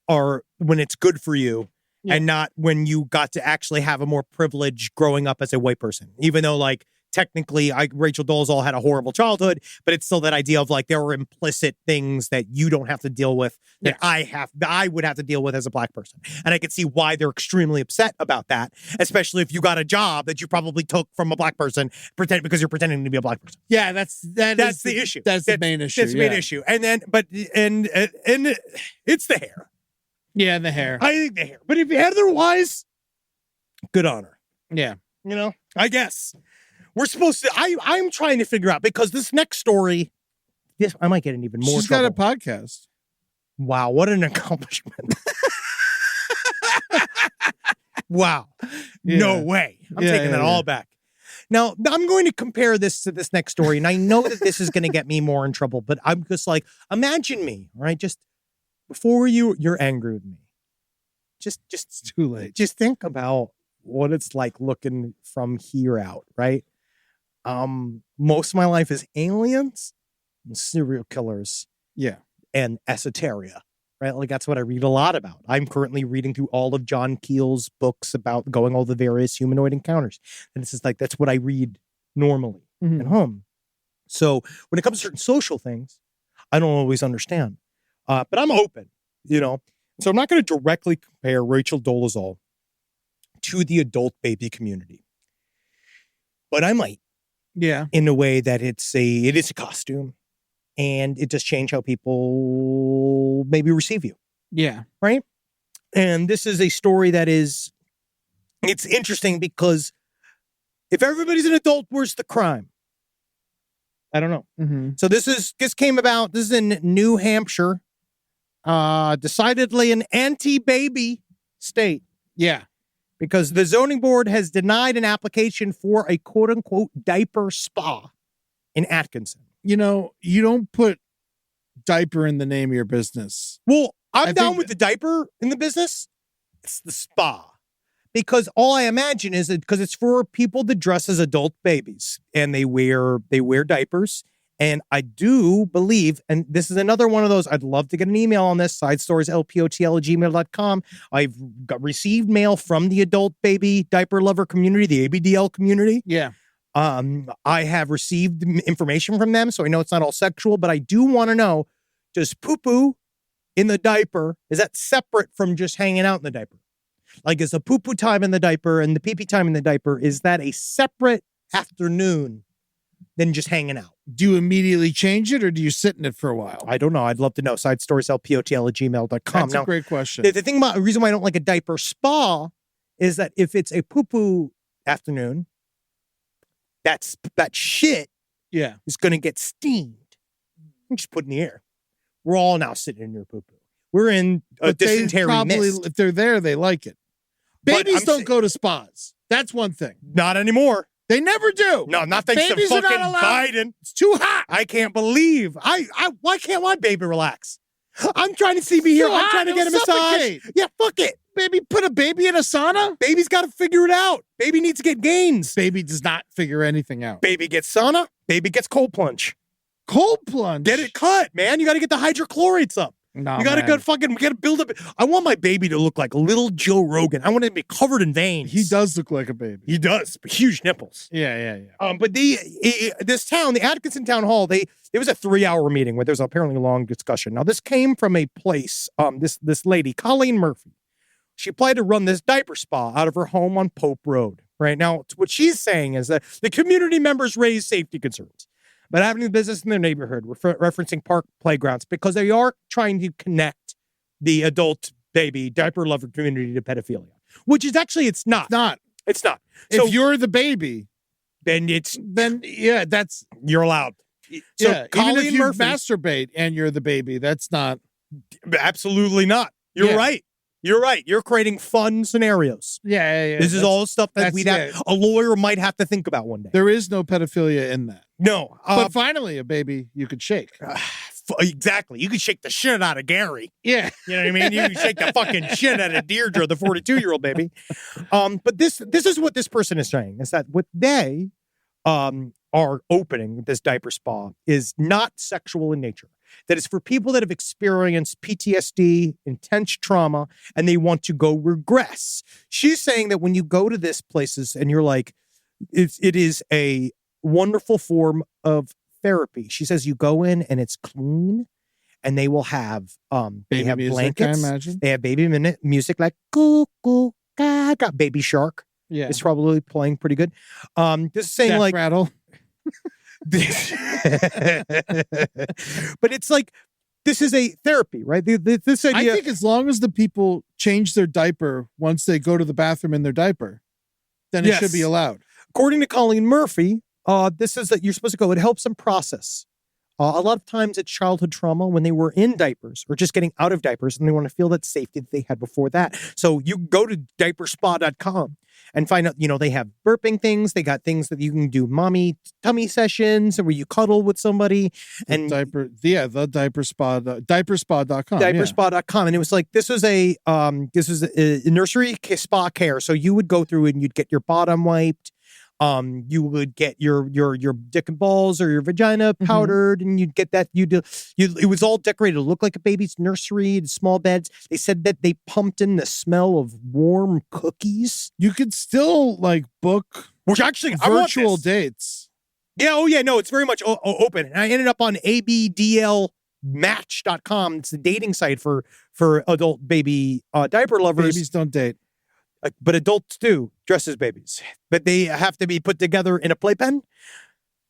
it's good for you. Yeah. And not when you got to actually have a more privilege growing up as a white person. Even though like technically Rachel Dolezal had a horrible childhood, but it's still that idea of like there were implicit things that you don't have to deal with that I would have to deal with as a black person. And I could see why they're extremely upset about that, especially if you got a job that you probably took from a black person because you're pretending to be a black person. Yeah, that's the issue. That's the main issue. That's the main issue. And then and it's the hair. Yeah, the hair. I think the hair. But if otherwise, good on her. Yeah. You know, I guess. We're supposed to, I'm trying to figure out, because this next story, I might get in even more trouble. She's got a podcast. Wow, what an accomplishment. Wow. Yeah. No way. I'm taking that all back. Now, I'm going to compare this to this next story, and I know that this is going to get me more in trouble, but I'm just like, imagine me, right? Just before you're angry with me. Just it's too late. Just think about what it's like looking from here out, right? Most of my life is aliens and serial killers. Yeah. And esoteria, right? Like that's what I read a lot about. I'm currently reading through all of John Keel's books about going all the various humanoid encounters. And it's just like, that's what I read normally at home. So when it comes to certain social things, I don't always understand, but I'm open, you know? So I'm not going to directly compare Rachel Dolezal to the adult baby community, but I might. Yeah. In a way that it is a costume and it does change how people maybe receive you. Yeah. Right. And this is a story that it's interesting because if everybody's an adult, where's the crime? I don't know. Mm-hmm. So this is in New Hampshire, decidedly an anti-baby state. Yeah. Because the zoning board has denied an application for a quote-unquote diaper spa in Atkinson. you don't put diaper in the name of your business. Well, I'm down with the diaper in the business. It's the spa. Because all I imagine is that because it's for people that dress as adult babies and they wear diapers. And I do believe, and this is another one of those, I'd love to get an email on this, sidestorieslpotl@gmail.com. I've received mail from the adult baby diaper lover community, the ABDL community. Yeah. I have received information from them, so I know it's not all sexual, but I do want to know, does poo-poo in the diaper, is that separate from just hanging out in the diaper? Like, is the poo-poo time in the diaper and the pee-pee time in the diaper, is that a separate afternoon than just hanging out? Do you immediately change it or do you sit in it for a while? I don't know. I'd love to know. Sidestorieslpotl@gmail.com. That's a great question. The thing about the reason why I don't like a diaper spa is that if it's a poo-poo afternoon, that shit is going to get steamed and just put in the air. We're all now sitting in your poo-poo. We're in a dysentery mist. If they're there, they like it. Babies don't go to spas. That's one thing. Not anymore. They never do. No, not thanks Babies to are not fucking allowed. Biden. It's too hot. I can't believe. Why can't my baby relax? I'm trying to be here. I'm trying to get a massage. Yeah, fuck it. Baby, put a baby in a sauna? Baby's got to figure it out. Baby needs to get gains. Baby does not figure anything out. Baby gets sauna. Baby gets cold plunge. Cold plunge? Get it cut, man. You got to get the hydrochlorides up. No, you got to we got to build up. I want my baby to look like little Joe Rogan. I want him to be covered in veins. He does look like a baby. He does. Huge nipples. Yeah. But this town, the Atkinson Town Hall, it was a 3-hour meeting where there's apparently a long discussion. Now, this came from a place, this lady, Colleen Murphy. She applied to run this diaper spa out of her home on Pope Road. Right now, what she's saying is that the community members raise safety concerns about having the business in their neighborhood, referencing park playgrounds, because they are trying to connect the adult baby diaper lover community to pedophilia, which is actually, it's not. It's not. So, if you're the baby, then that's you're allowed. So yeah, Colleen even if you Murphy, masturbate and you're the baby, that's not. Absolutely not. You're right. You're right. You're creating fun scenarios. Yeah. This is all stuff that a lawyer might have to think about one day. There is no pedophilia in that. No. But finally, a baby you could shake. Exactly. You could shake the shit out of Gary. Yeah. You know what I mean? You can shake the fucking shit out of Deirdre, the 42-year-old baby. But this is what this person is saying, is that what they are opening this diaper spa is not sexual in nature. That is for people that have experienced PTSD, intense trauma, and they want to go regress. She's saying that when you go to this places and you're like, it is a wonderful form of therapy. She says you go in and it's clean, and they will have they have music, blankets. I imagine. They have baby music like coo coo gaga. Baby Shark. Yeah, it's probably playing pretty good. This is saying Death like rattle. But it's like, this is a therapy, right? This idea. I think as long as the people change their diaper once they go to the bathroom in their diaper, then it should be allowed. According to Colleen Murphy, this is that you're supposed to go. It helps them process. A lot of times it's childhood trauma when they were in diapers or just getting out of diapers, and they want to feel that safety that they had before that. So you go to diaperspa.com and find out, they have burping things. They got things that you can do mommy tummy sessions where you cuddle with somebody. And the diaper spa, diaperspa.com. Diaperspa.com. And it was like, this was a nursery spa care. So you would go through and you'd get your bottom wiped. You would get your dick and balls or your vagina powdered, and you'd get that. It was all decorated to look like a baby's nursery, small beds. They said that they pumped in the smell of warm cookies. You could still book, which actually virtual dates. Yeah. Oh yeah. No, it's very much open. And I ended up on abdlmatch.com. It's the dating site for adult baby diaper lovers. Babies don't date. But adults do dress as babies. But they have to be put together in a playpen.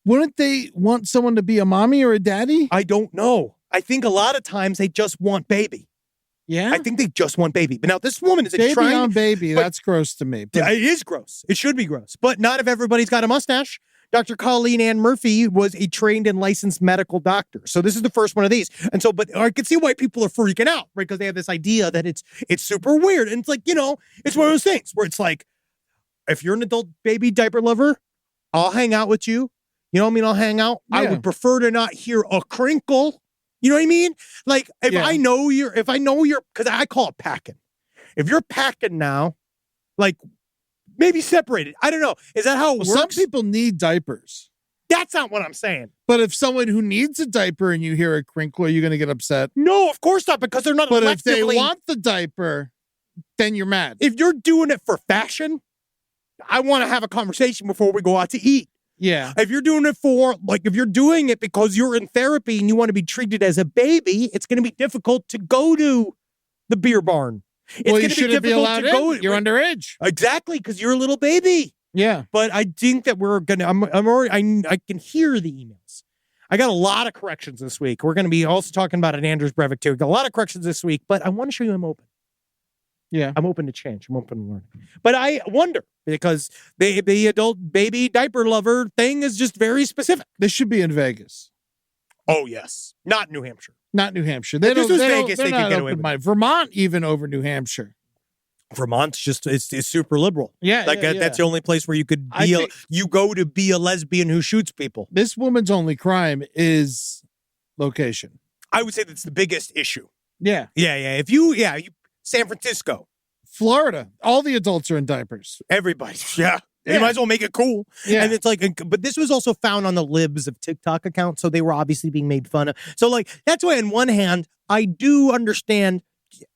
Wouldn't they want someone to be a mommy or a daddy? I don't know. I think a lot of times they just want baby. Yeah? I think they just want baby. But now this woman is baby on baby. That's gross to me. But it is gross. It should be gross. But not if everybody's got a mustache. Dr. Colleen Ann Murphy was a trained and licensed medical doctor. So this is the first one of these. And so, but I can see why people are freaking out, right? Because they have this idea that it's super weird. And it's like, it's one of those things where it's like, if you're an adult baby diaper lover, I'll hang out with you. You know what I mean? I'll hang out. I Yeah. would prefer to not hear a crinkle. You know what I mean? Like if Yeah. I know you're, because I call it packing. If you're packing now, like maybe separated. I don't know. Is that how it Well, some works? people need diapers. That's not what I'm saying. But if someone who needs a diaper and you hear a crinkle, are you going to get upset? No, of course not, because they're not. But if they electively- want the diaper, then you're mad. if you're doing it for fashion, I want to have a conversation before we go out to eat. Yeah. If you're doing it if you're doing it because you're in therapy and you want to be treated as a baby, it's going to be difficult to go to the beer barn. It's Well, going you to be shouldn't be difficult allowed to go. in. You're underage. Exactly, because you're a little baby. Yeah. But I think that we're gonna. I'm already. I can hear the emails. I got a lot of corrections this week. We're going to be also talking about it, Anders Breivik too. Got a lot of corrections this week, but I want to show you I'm open. Yeah. I'm open to change. I'm open to learning. But I wonder because the adult baby diaper lover thing is just very specific. This should be in Vegas, Oh yes, not New Hampshire. not New Hampshire. If this was Vegas, they're they could not get away with open-minded. Vermont even over New Hampshire. Vermont's just it's super liberal. Yeah. Like yeah, that's the only place where you could I be. think- You go to be a lesbian who shoots people. This woman's only crime is location. I would say that's the biggest issue. Yeah. Yeah. If you San Francisco, Florida, all the adults are in diapers. everybody. Yeah. You Yeah. might as well make it cool. Yeah. And it's like, but this was also found on the libs of TikTok accounts. So they were obviously being made fun of. So like, that's why on one hand, I do understand,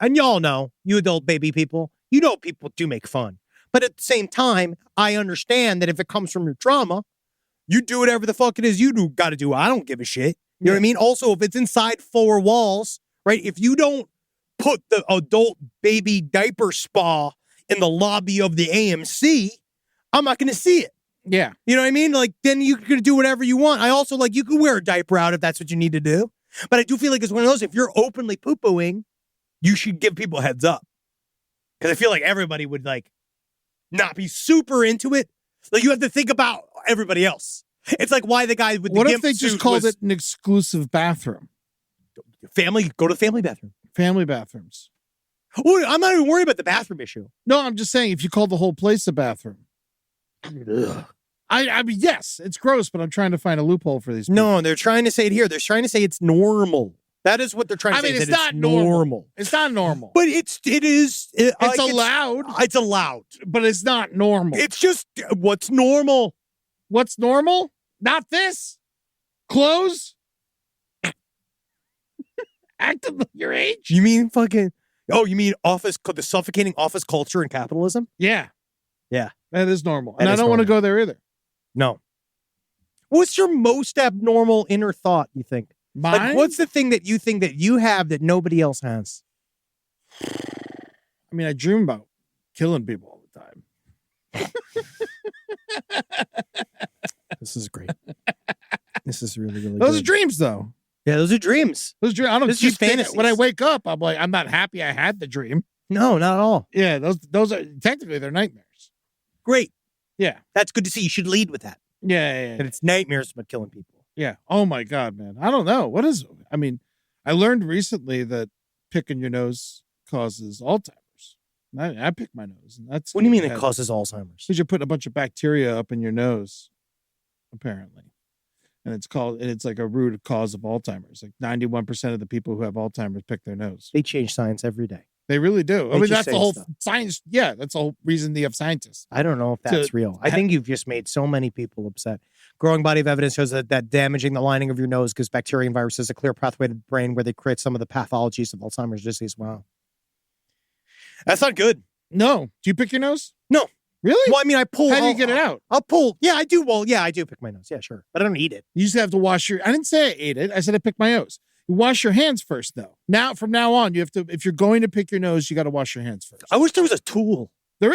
and y'all know, you adult baby people, you know, people do make fun. But at the same time, I understand that if it comes from your trauma, you do whatever the fuck it is you got to do. I don't give a shit. You know what I mean? Also, if it's inside four walls, right? If you don't put the adult baby diaper spa in the lobby of the AMC, I'm not going to see it. Yeah. You know what I mean? Like, then you can do whatever you want. I also, like, you can wear a diaper out if that's what you need to do. But I do feel like it's one of those, if you're openly poo-pooing, you should give people a heads up. Because I feel like everybody would, like, not be super into it. Like, you have to think about everybody else. It's like why the guy with the What if gimp they just suit called was it an exclusive bathroom? family, go to the family bathroom. Family bathrooms. Oh, I'm not even worried about the bathroom issue. No, I'm just saying if you call the whole place a bathroom. I mean, yes, it's gross, but I'm trying to find a loophole for these people. No, they're trying to say it here. They're trying to say it's normal. That is what they're trying to I say. mean, is it's that not normal. It's not normal. But it is. It's allowed, It's allowed. but it's not normal. It's just what's normal. What's normal? Not this. Clothes. Acting like your age. You mean fucking? Oh, you mean the suffocating office culture and capitalism? Yeah. Yeah. That is normal. That And I is don't want to normal. go there either. No. What's your most abnormal inner thought, you think? Mine? Like, what's the thing that you think that you have that nobody else has? I mean, I dream about killing people all the time. This is great. This is really, really Those good. are dreams, though. Yeah, those are dreams. Those dreams. I don't This is keep just thinking- fantasies. When I wake up, I'm like, I'm not happy I had the dream. No, not at all. Yeah, those are technically they're nightmares. Great. Yeah. That's good to see. You should lead with that. Yeah. That it's nightmares about killing people. Yeah. Oh my God, man. I don't know. I mean, I learned recently that picking your nose causes Alzheimer's. I pick my nose. And that's What do you mean it causes Alzheimer's? Because you're putting a bunch of bacteria up in your nose, apparently. And it's like a root cause of Alzheimer's. Like 91% of the people who have Alzheimer's pick their nose. They change science every day. They really do. They I mean, just that's say the whole stuff. science. Yeah, that's the whole reason they have scientists. I don't know if that's real. I think you've just made so many people upset. Growing body of evidence shows that damaging the lining of your nose gives bacteria and viruses a clear pathway to the brain where they create some of the pathologies of Alzheimer's disease. Wow. That's not good. No. Do you pick your nose? No. Really? Well, I mean, I pull. How do you get it out? I'll pull. Yeah, I do. Well, yeah, I do pick my nose. Yeah, sure. But I don't eat it. You just have to wash your. I didn't say I ate it. I said I picked my nose. You wash your hands first, though. Now, from now on, you have to. If you're going to pick your nose, you got to wash your hands first. I wish there was a tool. There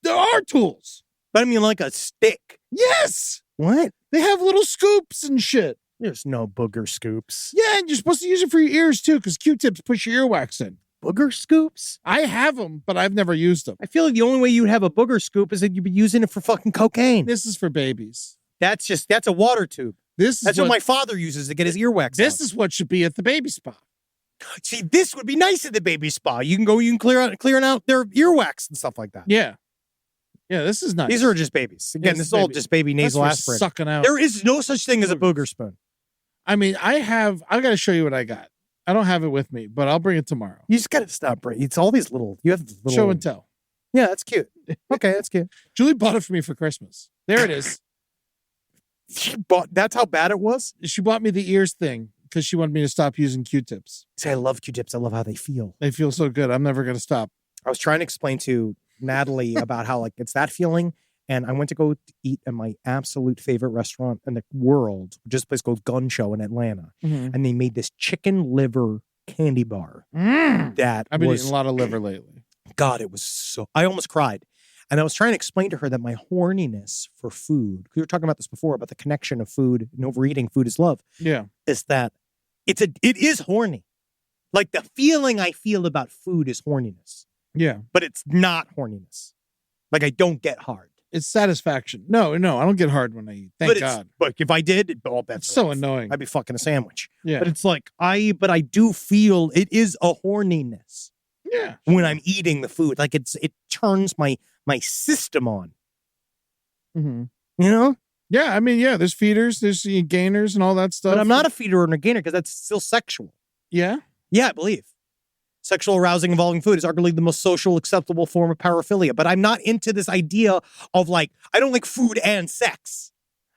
are tools. But I mean, like a stick. Yes, What? they have little scoops and shit. There's no booger scoops. Yeah, and you're supposed to use it for your ears too, because Q-tips push your earwax in. Booger scoops? I have them, but I've never used them. I feel like the only way you'd have a booger scoop is that you'd be using it for fucking cocaine. This is for babies. That's a water tube. This is That's what my father uses to get his earwax This out. is what should be at the baby spa. See, this would be nice at the baby spa. You can clear out their earwax and stuff like that. Yeah. Yeah, this is nice. These are just babies. Again, Yes, this is all just baby nasal That's for aspirin. sucking out. There is no such thing as a booger spoon. I mean, I've got to show you what I got. I don't have it with me, but I'll bring it tomorrow. You just got to stop, Brady. It's all these little. You have little Show and tell. Yeah, that's cute. Okay, that's cute. Julie bought it for me for Christmas. There it is. That's how bad it was. She bought me the ears thing because she wanted me to stop using Q-tips. See, I love Q-tips. I love how they feel. They feel so good. I'm never going to stop. I was trying to explain to Natalie about how it's that feeling. And I went to go eat at my absolute favorite restaurant in the world, just a place called Gun Show in Atlanta. Mm-hmm. And they made this chicken liver candy bar. That I've been eating a lot of liver lately. God, it was so... I almost cried. And I was trying to explain to her that my horniness for food, we were talking about this before, about the connection of food and overeating, food is love. Yeah. Is that it is horny. Like the feeling I feel about food is horniness. Yeah. But it's not horniness. Like I don't get hard. It's satisfaction. No, I don't get hard when I eat. Thank God. But if I did, all bets It's so are off. annoying. I'd be fucking a sandwich. Yeah. But it's like I do feel it is a horniness. Yeah. When I'm eating the food, like it turns my system on. Mm-hmm. You know? Yeah, I mean, there's feeders, there's gainers and all that stuff. But I'm not a feeder or a gainer because that's still sexual. Yeah? Yeah, I believe. Sexual arousing involving food is arguably the most social acceptable form of paraphilia. But I'm not into this idea of I don't like food and sex.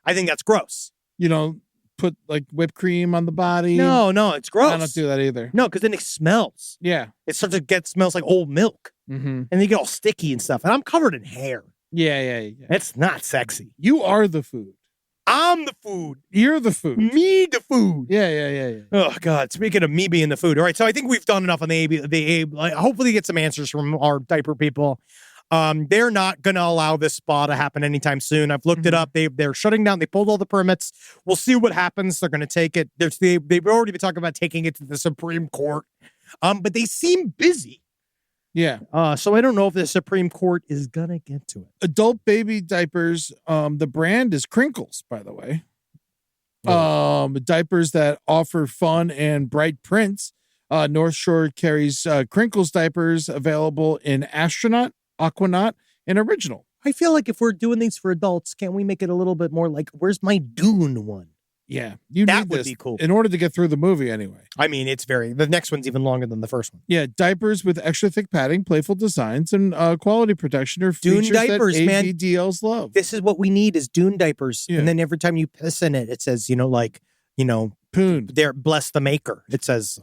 I think that's gross. You don't put whipped cream on the body. No, it's gross. I don't do that either. No, because then it smells. Yeah. It starts to smells like old milk. Mm-hmm. And they get all sticky and stuff. And I'm covered in hair. Yeah. It's not sexy. You are the food. I'm the food. You're the food. Me the food. Yeah. Oh, God. Speaking of me being the food. All right. So I think we've done enough on the hopefully get some answers from our diaper people. They're not going to allow this spa to happen anytime soon. I've looked it up. They're shutting down. They pulled all the permits. We'll see what happens. They're going to take it. They've already been talking about taking it to the Supreme Court. But they seem busy. Yeah. So I don't know if the Supreme Court is going to get to it. Adult baby diapers. The brand is Crinkles, by the way. Diapers that offer fun and bright prints. North Shore carries Crinkles diapers available in Astronaut, Aquanaut, and Original. I feel like if we're doing these for adults, can't we make it a little bit more like, where's my Dune one? Yeah. That would be cool. In order to get through the movie anyway. I mean, the next one's even longer than the first one. Yeah, diapers with extra thick padding, playful designs, and quality protection are Dune features diapers, that man. ABDLs love. This is what we need is Dune diapers. Yeah. And then every time you piss in it, it says, Poon. they're bless the maker. It says.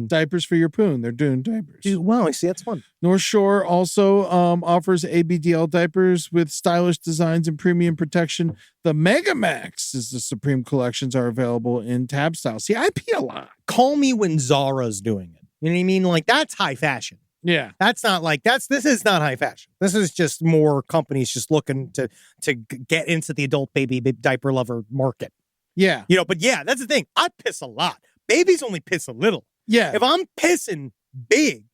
Diapers for your poon. They're Dune diapers. Wow, I see. That's fun. North Shore also offers ABDL diapers with stylish designs and premium protection. The Mega Max is the Supreme collections are available in tab style. See, I pee a lot. Call me when Zara's doing it. You know what I mean? Like, that's high fashion. Yeah. That's not this is not high fashion. This is just more companies just looking to get into the adult baby diaper lover market. Yeah. But yeah, that's the thing. I piss a lot. Babies only piss a little. Yeah. If I'm pissing big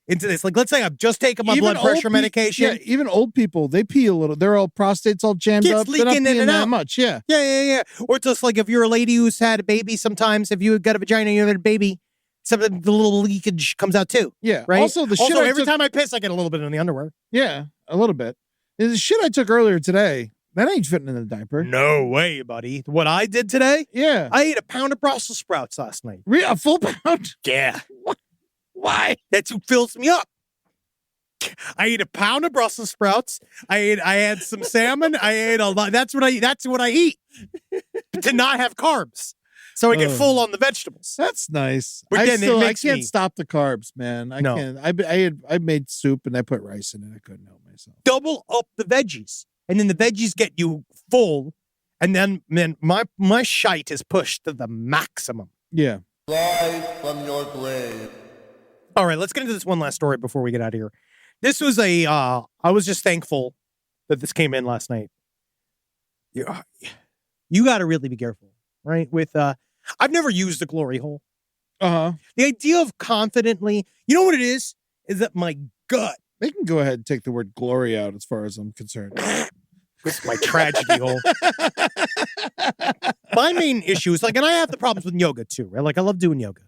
into this, let's say I've just taken my blood pressure medication. Yeah, even old people, they pee a little. They're all prostates all jammed Gets up. They're not leaking in peeing and that out. much. Yeah. Yeah. Or just like if you're a lady who's had a baby, sometimes if you got a vagina and you had a baby, something the little leakage comes out too. Yeah. Right. Also, every time I piss, I get a little bit in the underwear. Yeah, a little bit. The shit I took earlier today, that ain't fitting in the diaper. No way, buddy. What I did today? Yeah. I ate a pound of Brussels sprouts last night. A full pound? Yeah. Why? That's what fills me up. I ate a pound of Brussels sprouts. I had some salmon. I ate a lot. That's what I eat to not have carbs. So I get full on the vegetables. That's nice. But then I can't stop the carbs, man. I can't. I made soup and I put rice in it. I couldn't help myself. Double up the veggies. And then the veggies get you full. And then my shite is pushed to the maximum. Yeah. Rise from your grave. All right, let's get into this one last story before we get out of here. This was I was just thankful that this came in last night. You got to really be careful, right? With I've never used a glory hole. Uh-huh. The idea of confidently, you know what it is that my gut. They can go ahead and take the word glory out as far as I'm concerned. It's my tragedy hole. My main issue is and I have the problems with yoga too, right? Like I love doing yoga,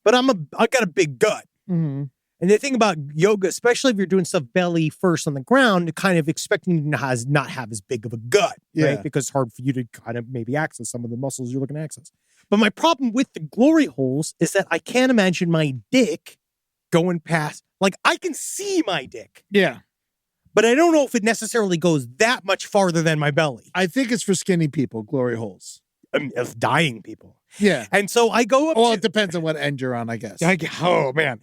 but I got a big gut. Mm-hmm. And the thing about yoga, especially if you're doing stuff belly first on the ground, kind of expecting you to not have as big of a gut, right? Because it's hard for you to kind of maybe access some of the muscles you're looking to access. But my problem with the glory holes is that I can't imagine my dick going past, like I can see my dick. Yeah. But I don't know if it necessarily goes that much farther than my belly. I think it's for skinny people, glory holes. Of dying people. Yeah. And so I go up Well, it depends on what end you're on, I guess. Oh, man.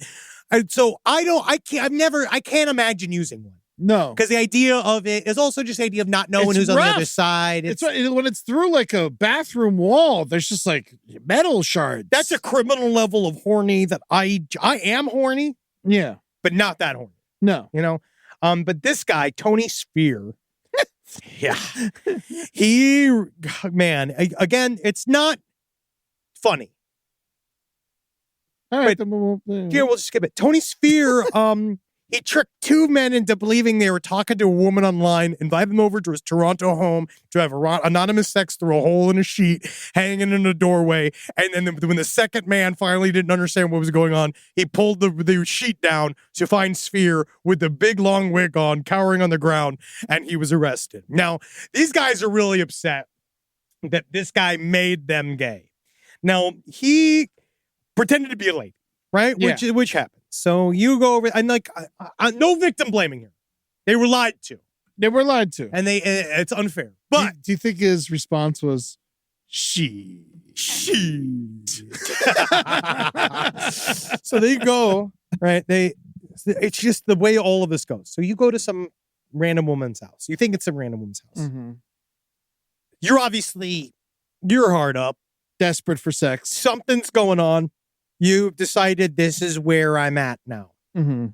And so I can't imagine using one. No. Because the idea of it is also just the idea of not knowing It's who's on rough. the other side. It's when it's through like a bathroom wall, there's just like metal shards. That's a criminal level of horny that I am horny. Yeah. But not that horny. No. You know? But this guy, Tony Sphere, yeah. He, man, again, it's not funny. All right. But, here, we'll just skip it. Tony Sphere, he tricked two men into believing they were talking to a woman online, invited them over to his Toronto home to have anonymous sex through a hole in a sheet hanging in a doorway. And then when the second man finally didn't understand what was going on, he pulled the sheet down to find Sphere with the big long wig on, cowering on the ground, and he was arrested. Now, these guys are really upset that this guy made them gay. Now, he pretended to be a lady, right? Yeah. Which happened. So you go over, and like, no victim blaming here. They were lied to. They were lied to. And it's unfair. But do you think his response was, she? So they go, right? It's just the way all of this goes. So you go to some random woman's house. You think it's a random woman's house. Mm-hmm. You're hard up. Desperate for sex. Something's going on. You've decided this is where I'm at now. Mm-hmm.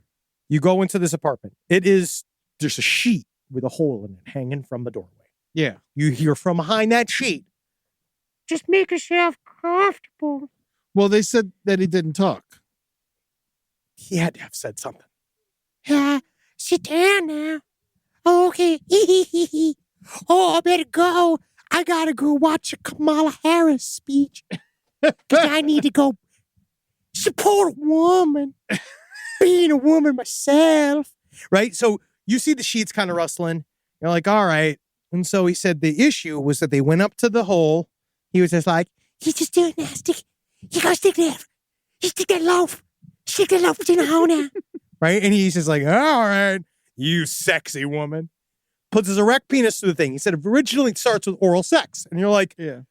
You go into this apartment. There's a sheet with a hole in it hanging from the doorway. Yeah. You hear from behind that sheet, just make yourself comfortable. Well, they said that he didn't talk. He had to have said something. Yeah, sit down now. Okay. Oh, I better go. I gotta go watch a Kamala Harris speech. Because I need to go support a woman. Being a woman myself. Right? So you see the sheets kind of rustling. You're like, all right. And so he said the issue was that they went up to the hole. He was just like, he's just doing that. You gotta stick that. You stick that loaf. Stick that loaf in the hole now. Right? And he's just like, all right, you sexy woman. Puts his erect penis through the thing. He said originally it starts with oral sex. And you're like, yeah.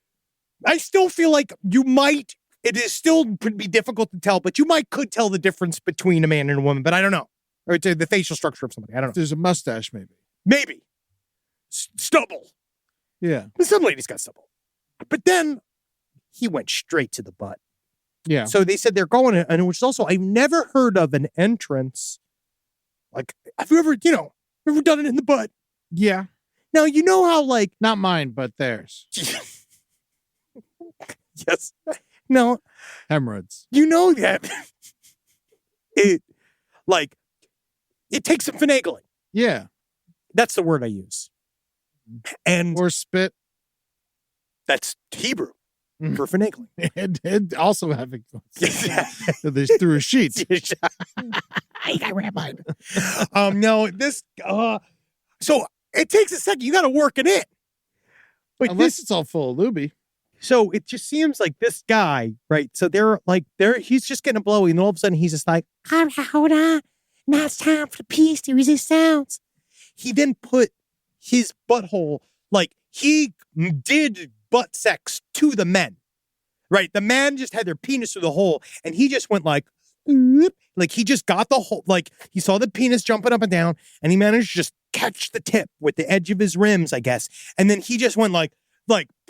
I still feel like it is still could be difficult to tell, but you could tell the difference between a man and a woman, but I don't know. Or the facial structure of somebody. I don't know. There's a mustache, maybe. Maybe. Stubble. Yeah. Some ladies got stubble. But then he went straight to the butt. Yeah. So they said they're going, and which is also, I've never heard of an entrance. Like, have you ever done it in the butt? Yeah. Now, you know how, like. Not mine, but theirs. Yes. No. Hemorrhoids. You know that. It takes some finagling. Yeah. That's the word I use. And. Or spit. That's Hebrew for finagling. And also having they threw sheets. I got rabbi. No, this so it takes a second. You got to work it in. But unless it's all full of looby. So it just seems like this guy, right? So he's just getting a blowy, and all of a sudden he's just like, all right, hold on. Now it's time for the piece to resist sounds. He then put his butthole, like he did butt sex to the men, right? The man just had their penis through the hole, and he just went like he just got the hole, like he saw the penis jumping up and down, and he managed to just catch the tip with the edge of his rims, I guess. And then he just went like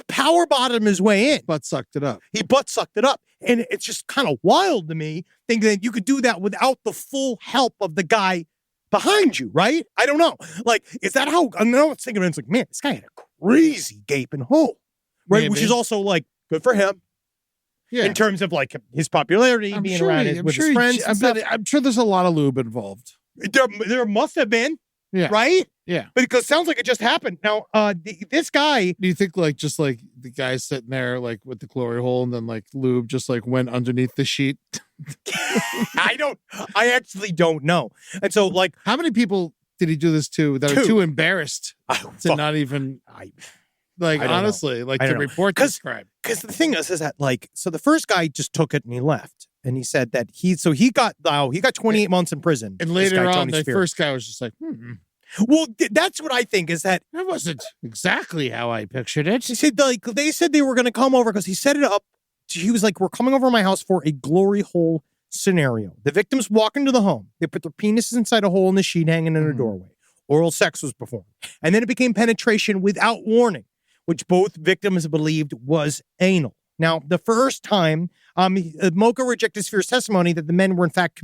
power bottom his way in. Butt sucked it up. He butt sucked it up. And it's just kind of wild to me thinking that you could do that without the full help of the guy behind you, right? I don't know. Like, is that how, I know it's thinking, it's like, man, this guy had a crazy gaping hole, right? Maybe. Which is also like, good for him. Yeah. In terms of like his popularity, being around with his friends. I'm sure there's a lot of lube involved. There must have been. Yeah. Right? Yeah. Because it sounds like it just happened. Now, this guy. Do you think just the guy sitting there like with the glory hole and then like lube just like went underneath the sheet? I actually don't know. And so, like, how many people did he do this to that are too embarrassed to not even, honestly, like to report this crime? Because the thing is that, like, so the first guy just took it and he left. And he said that he got 28 months in prison. And later on, the first guy was just like, Well, that's what I think is that wasn't exactly how I pictured it. He said, like, they said they were going to come over because he set it up. He was like, we're coming over to my house for a glory hole scenario. The victims walk into the home. They put their penises inside a hole in the sheet hanging in a doorway. Oral sex was performed. And then it became penetration without warning, which both victims believed was anal. Now, the first time, Mocha rejected Sphere's testimony that the men were in fact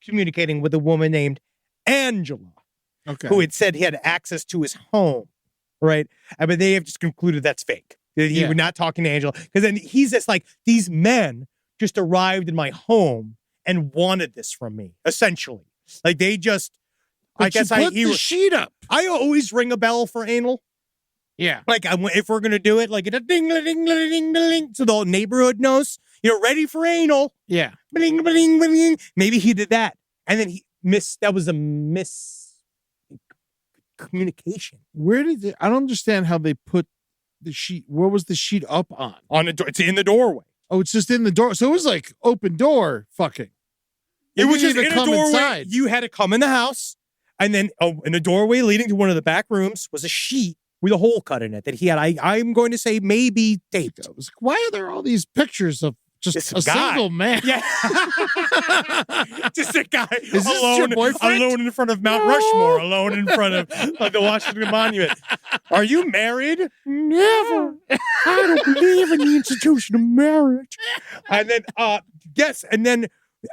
communicating with a woman named Angela, who had said he had access to his home, right? But they have just concluded that's fake. That he was not talking to Angela. Because then he's just like, these men just arrived in my home and wanted this from me, essentially. Like, they just, but I guess I put the sheet up. I always ring a bell for anal. Yeah. Like, if we're going to do it, like, a ding-a-ding-a-ding-a-ding, so the whole neighborhood knows, ready for anal. Yeah. Bling-a-bling-bling. Maybe he did that. And then that was a miscommunication. I don't understand how they put the sheet. What was the sheet up on? It's in the doorway. Oh, it's just in the door. So it was like open door fucking. It was just in a doorway. Inside. You had to come in the house. And then in the doorway leading to one of the back rooms was a sheet with a hole cut in it that he had, I'm going to say, maybe taped. Why are there all these pictures of just a single man? Yeah. Just a guy Is this your boyfriend? Alone in front of Mount Rushmore, alone in front of the Washington Monument. Are you married? Never. I don't believe in the institution of marriage. And then,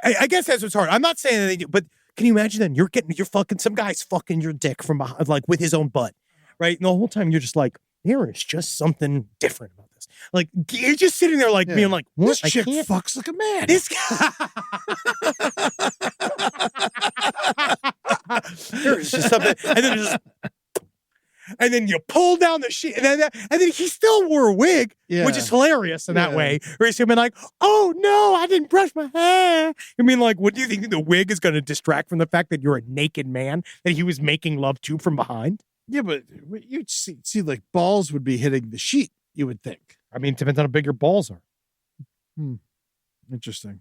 I guess that's what's hard. I'm not saying that they do, but can you imagine then? You're fucking, some guy's fucking your dick from behind, like with his own butt. Right? And the whole time you're just like, there is just something different about this. Like, you're just sitting there like being like, what? This chick fucks like a man. This guy. There's just something. And then you pull down the sheet. And then he still wore a wig, which is hilarious in that way. Where he's been like, oh no, I didn't brush my hair. I mean, like, what do you think the wig is going to distract from the fact that you're a naked man that he was making love to from behind? Yeah, but you'd see like balls would be hitting the sheet, you would think. I mean, it depends on how big your balls are. Interesting.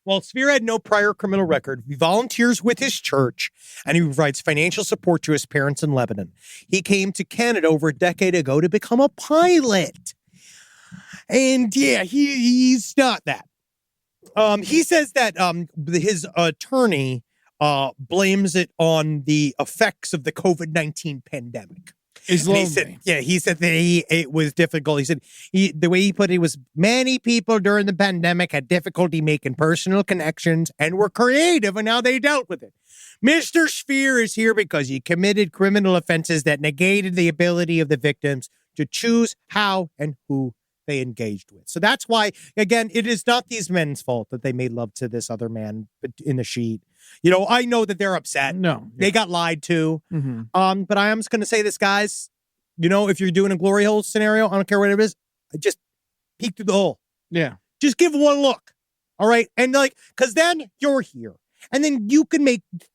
Well, Sphere had no prior criminal record. He volunteers with his church, and he provides financial support to his parents in Lebanon. He came to Canada over a decade ago to become a pilot. And yeah, he's not that. He says that his attorney blames it on the effects of the COVID-19 pandemic. He said that it was difficult. He said the way he put it was many people during the pandemic had difficulty making personal connections and were creative in how they dealt with it. Mr. Sphere is here because he committed criminal offenses that negated the ability of the victims to choose how and who they engaged with. So that's why, again, it is not these men's fault that they made love to this other man in the sheet. I know that they're upset. No. They got lied to. Mm-hmm. But I am just going to say this, guys. If you're doing a glory hole scenario, I don't care what it is, just peek through the hole. Yeah. Just give one look. All right? And because then you're here. And then you can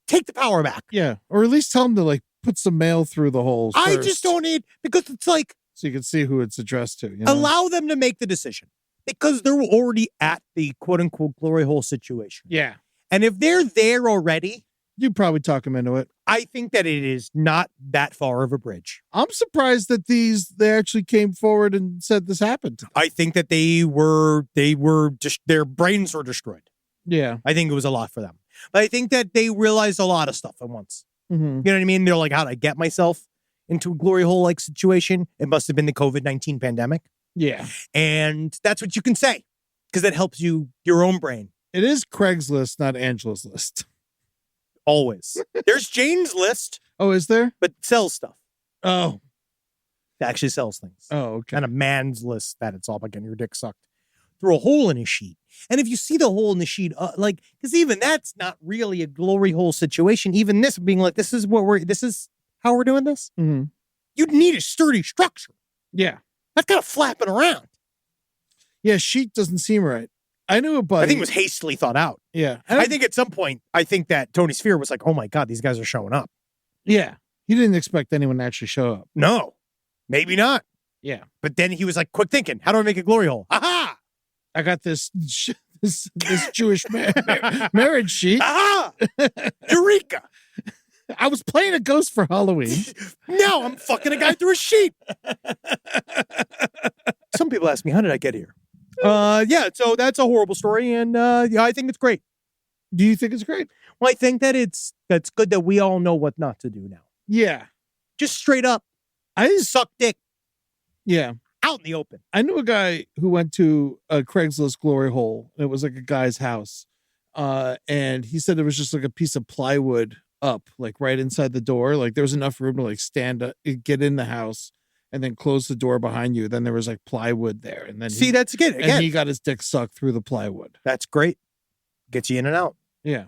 take the power back. Yeah. Or at least tell them to put some mail through the holes I first. just don't need, because it's like, so you can see who it's addressed to. Allow them to make the decision because they're already at the quote unquote glory hole situation. Yeah. And if they're there already, you'd probably talk them into it. I think that it is not that far of a bridge. I'm surprised that they actually came forward and said this happened. I think that they were just, their brains were destroyed. Yeah. I think it was a lot for them. But I think that they realized a lot of stuff at once. Mm-hmm. You know what I mean? They're like, how'd I get myself into a glory hole like situation? It must have been the COVID-19 pandemic. Yeah. And that's what you can say because that helps your own brain. It is Craigslist, not Angela's List. Always. There's Jane's List. Oh, is there? But sells stuff. Oh. It actually sells things. Oh, okay. And a man's list that it's all about getting your dick sucked through a hole in a sheet. And if you see the hole in the sheet, because even that's not really a glory hole situation. Even this being like, this is how we're doing this. Mm-hmm. You'd need a sturdy structure. Yeah. That's kind of flapping around. Yeah, sheet doesn't seem right. I knew a buddy. I think it was hastily thought out. Yeah. I think at some point, I think that Tony Sphere was like, oh my God, these guys are showing up. Yeah. He didn't expect anyone to actually show up. No, maybe not. Yeah. But then he was like, quick thinking, how do I make a glory hole? Aha! I got this Jewish marriage sheet. Aha! Eureka! I was playing a ghost for Halloween. Now I'm fucking a guy through a sheet. Some people ask me, how did I get here? Yeah, so that's a horrible story, and yeah, I think it's great. Do you think it's great? Well, I think that that's good that we all know what not to do now. Yeah. Just straight up, I suck dick. Yeah. Out in the open. I knew a guy who went to a Craigslist glory hole. It was like a guy's house. And he said it was just like a piece of plywood up, like right inside the door. Like there was enough room to like stand up, get in the house, and then close the door behind you. Then there was like plywood there. And then that's good. Again, and he got his dick sucked through the plywood. That's great. Gets you in and out. Yeah.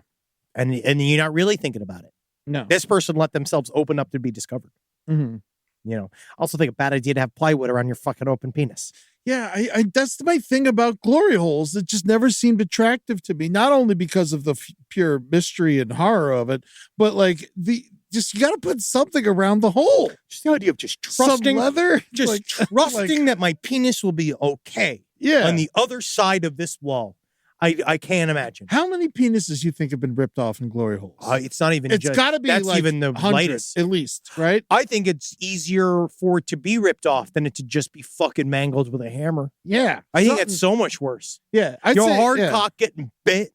And you're not really thinking about it. No. This person let themselves open up to be discovered. Mm-hmm. You know, also think a bad idea to have plywood around your fucking open penis. Yeah, I that's my thing about glory holes. It just never seemed attractive to me. Not only because of the pure mystery and horror of it, but like you got to put something around the hole. Just the idea of just trusting some leather, just like, trusting that my penis will be okay. Yeah, on the other side of this wall. I can't imagine. How many penises you think have been ripped off in glory holes? It's not even. It's got to be that's like even the lightest, at least, right? I think it's easier for it to be ripped off than it to just be fucking mangled with a hammer. Yeah, I think it's so much worse. Yeah, your hard cock getting bit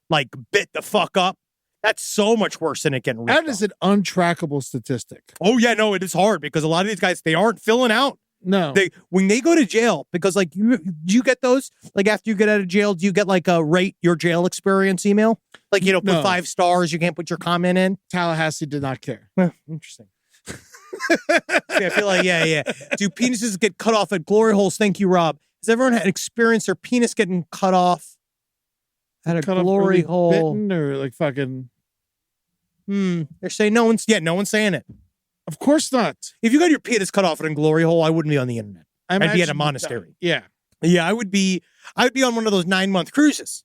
the fuck up. That's so much worse than it getting ripped off. That is an untrackable statistic. Oh yeah, no, it is hard because a lot of these guys, they aren't filling out. No, when they go to jail, because like you get those, like after you get out of jail, do you get like a rate your jail experience email? Like, put 5 stars, you can't put your comment in. Tallahassee did not care. Interesting. I feel like, yeah. Do penises get cut off at glory holes? Thank you, Rob. Has everyone had experience their penis getting cut off at a glory hole? Bitten or like fucking. They're saying no one's saying it. Of course not. If you got your penis cut off in a glory hole, I wouldn't be on the internet. I'd be at a monastery. Yeah. Yeah, I would be on one of those 9-month cruises.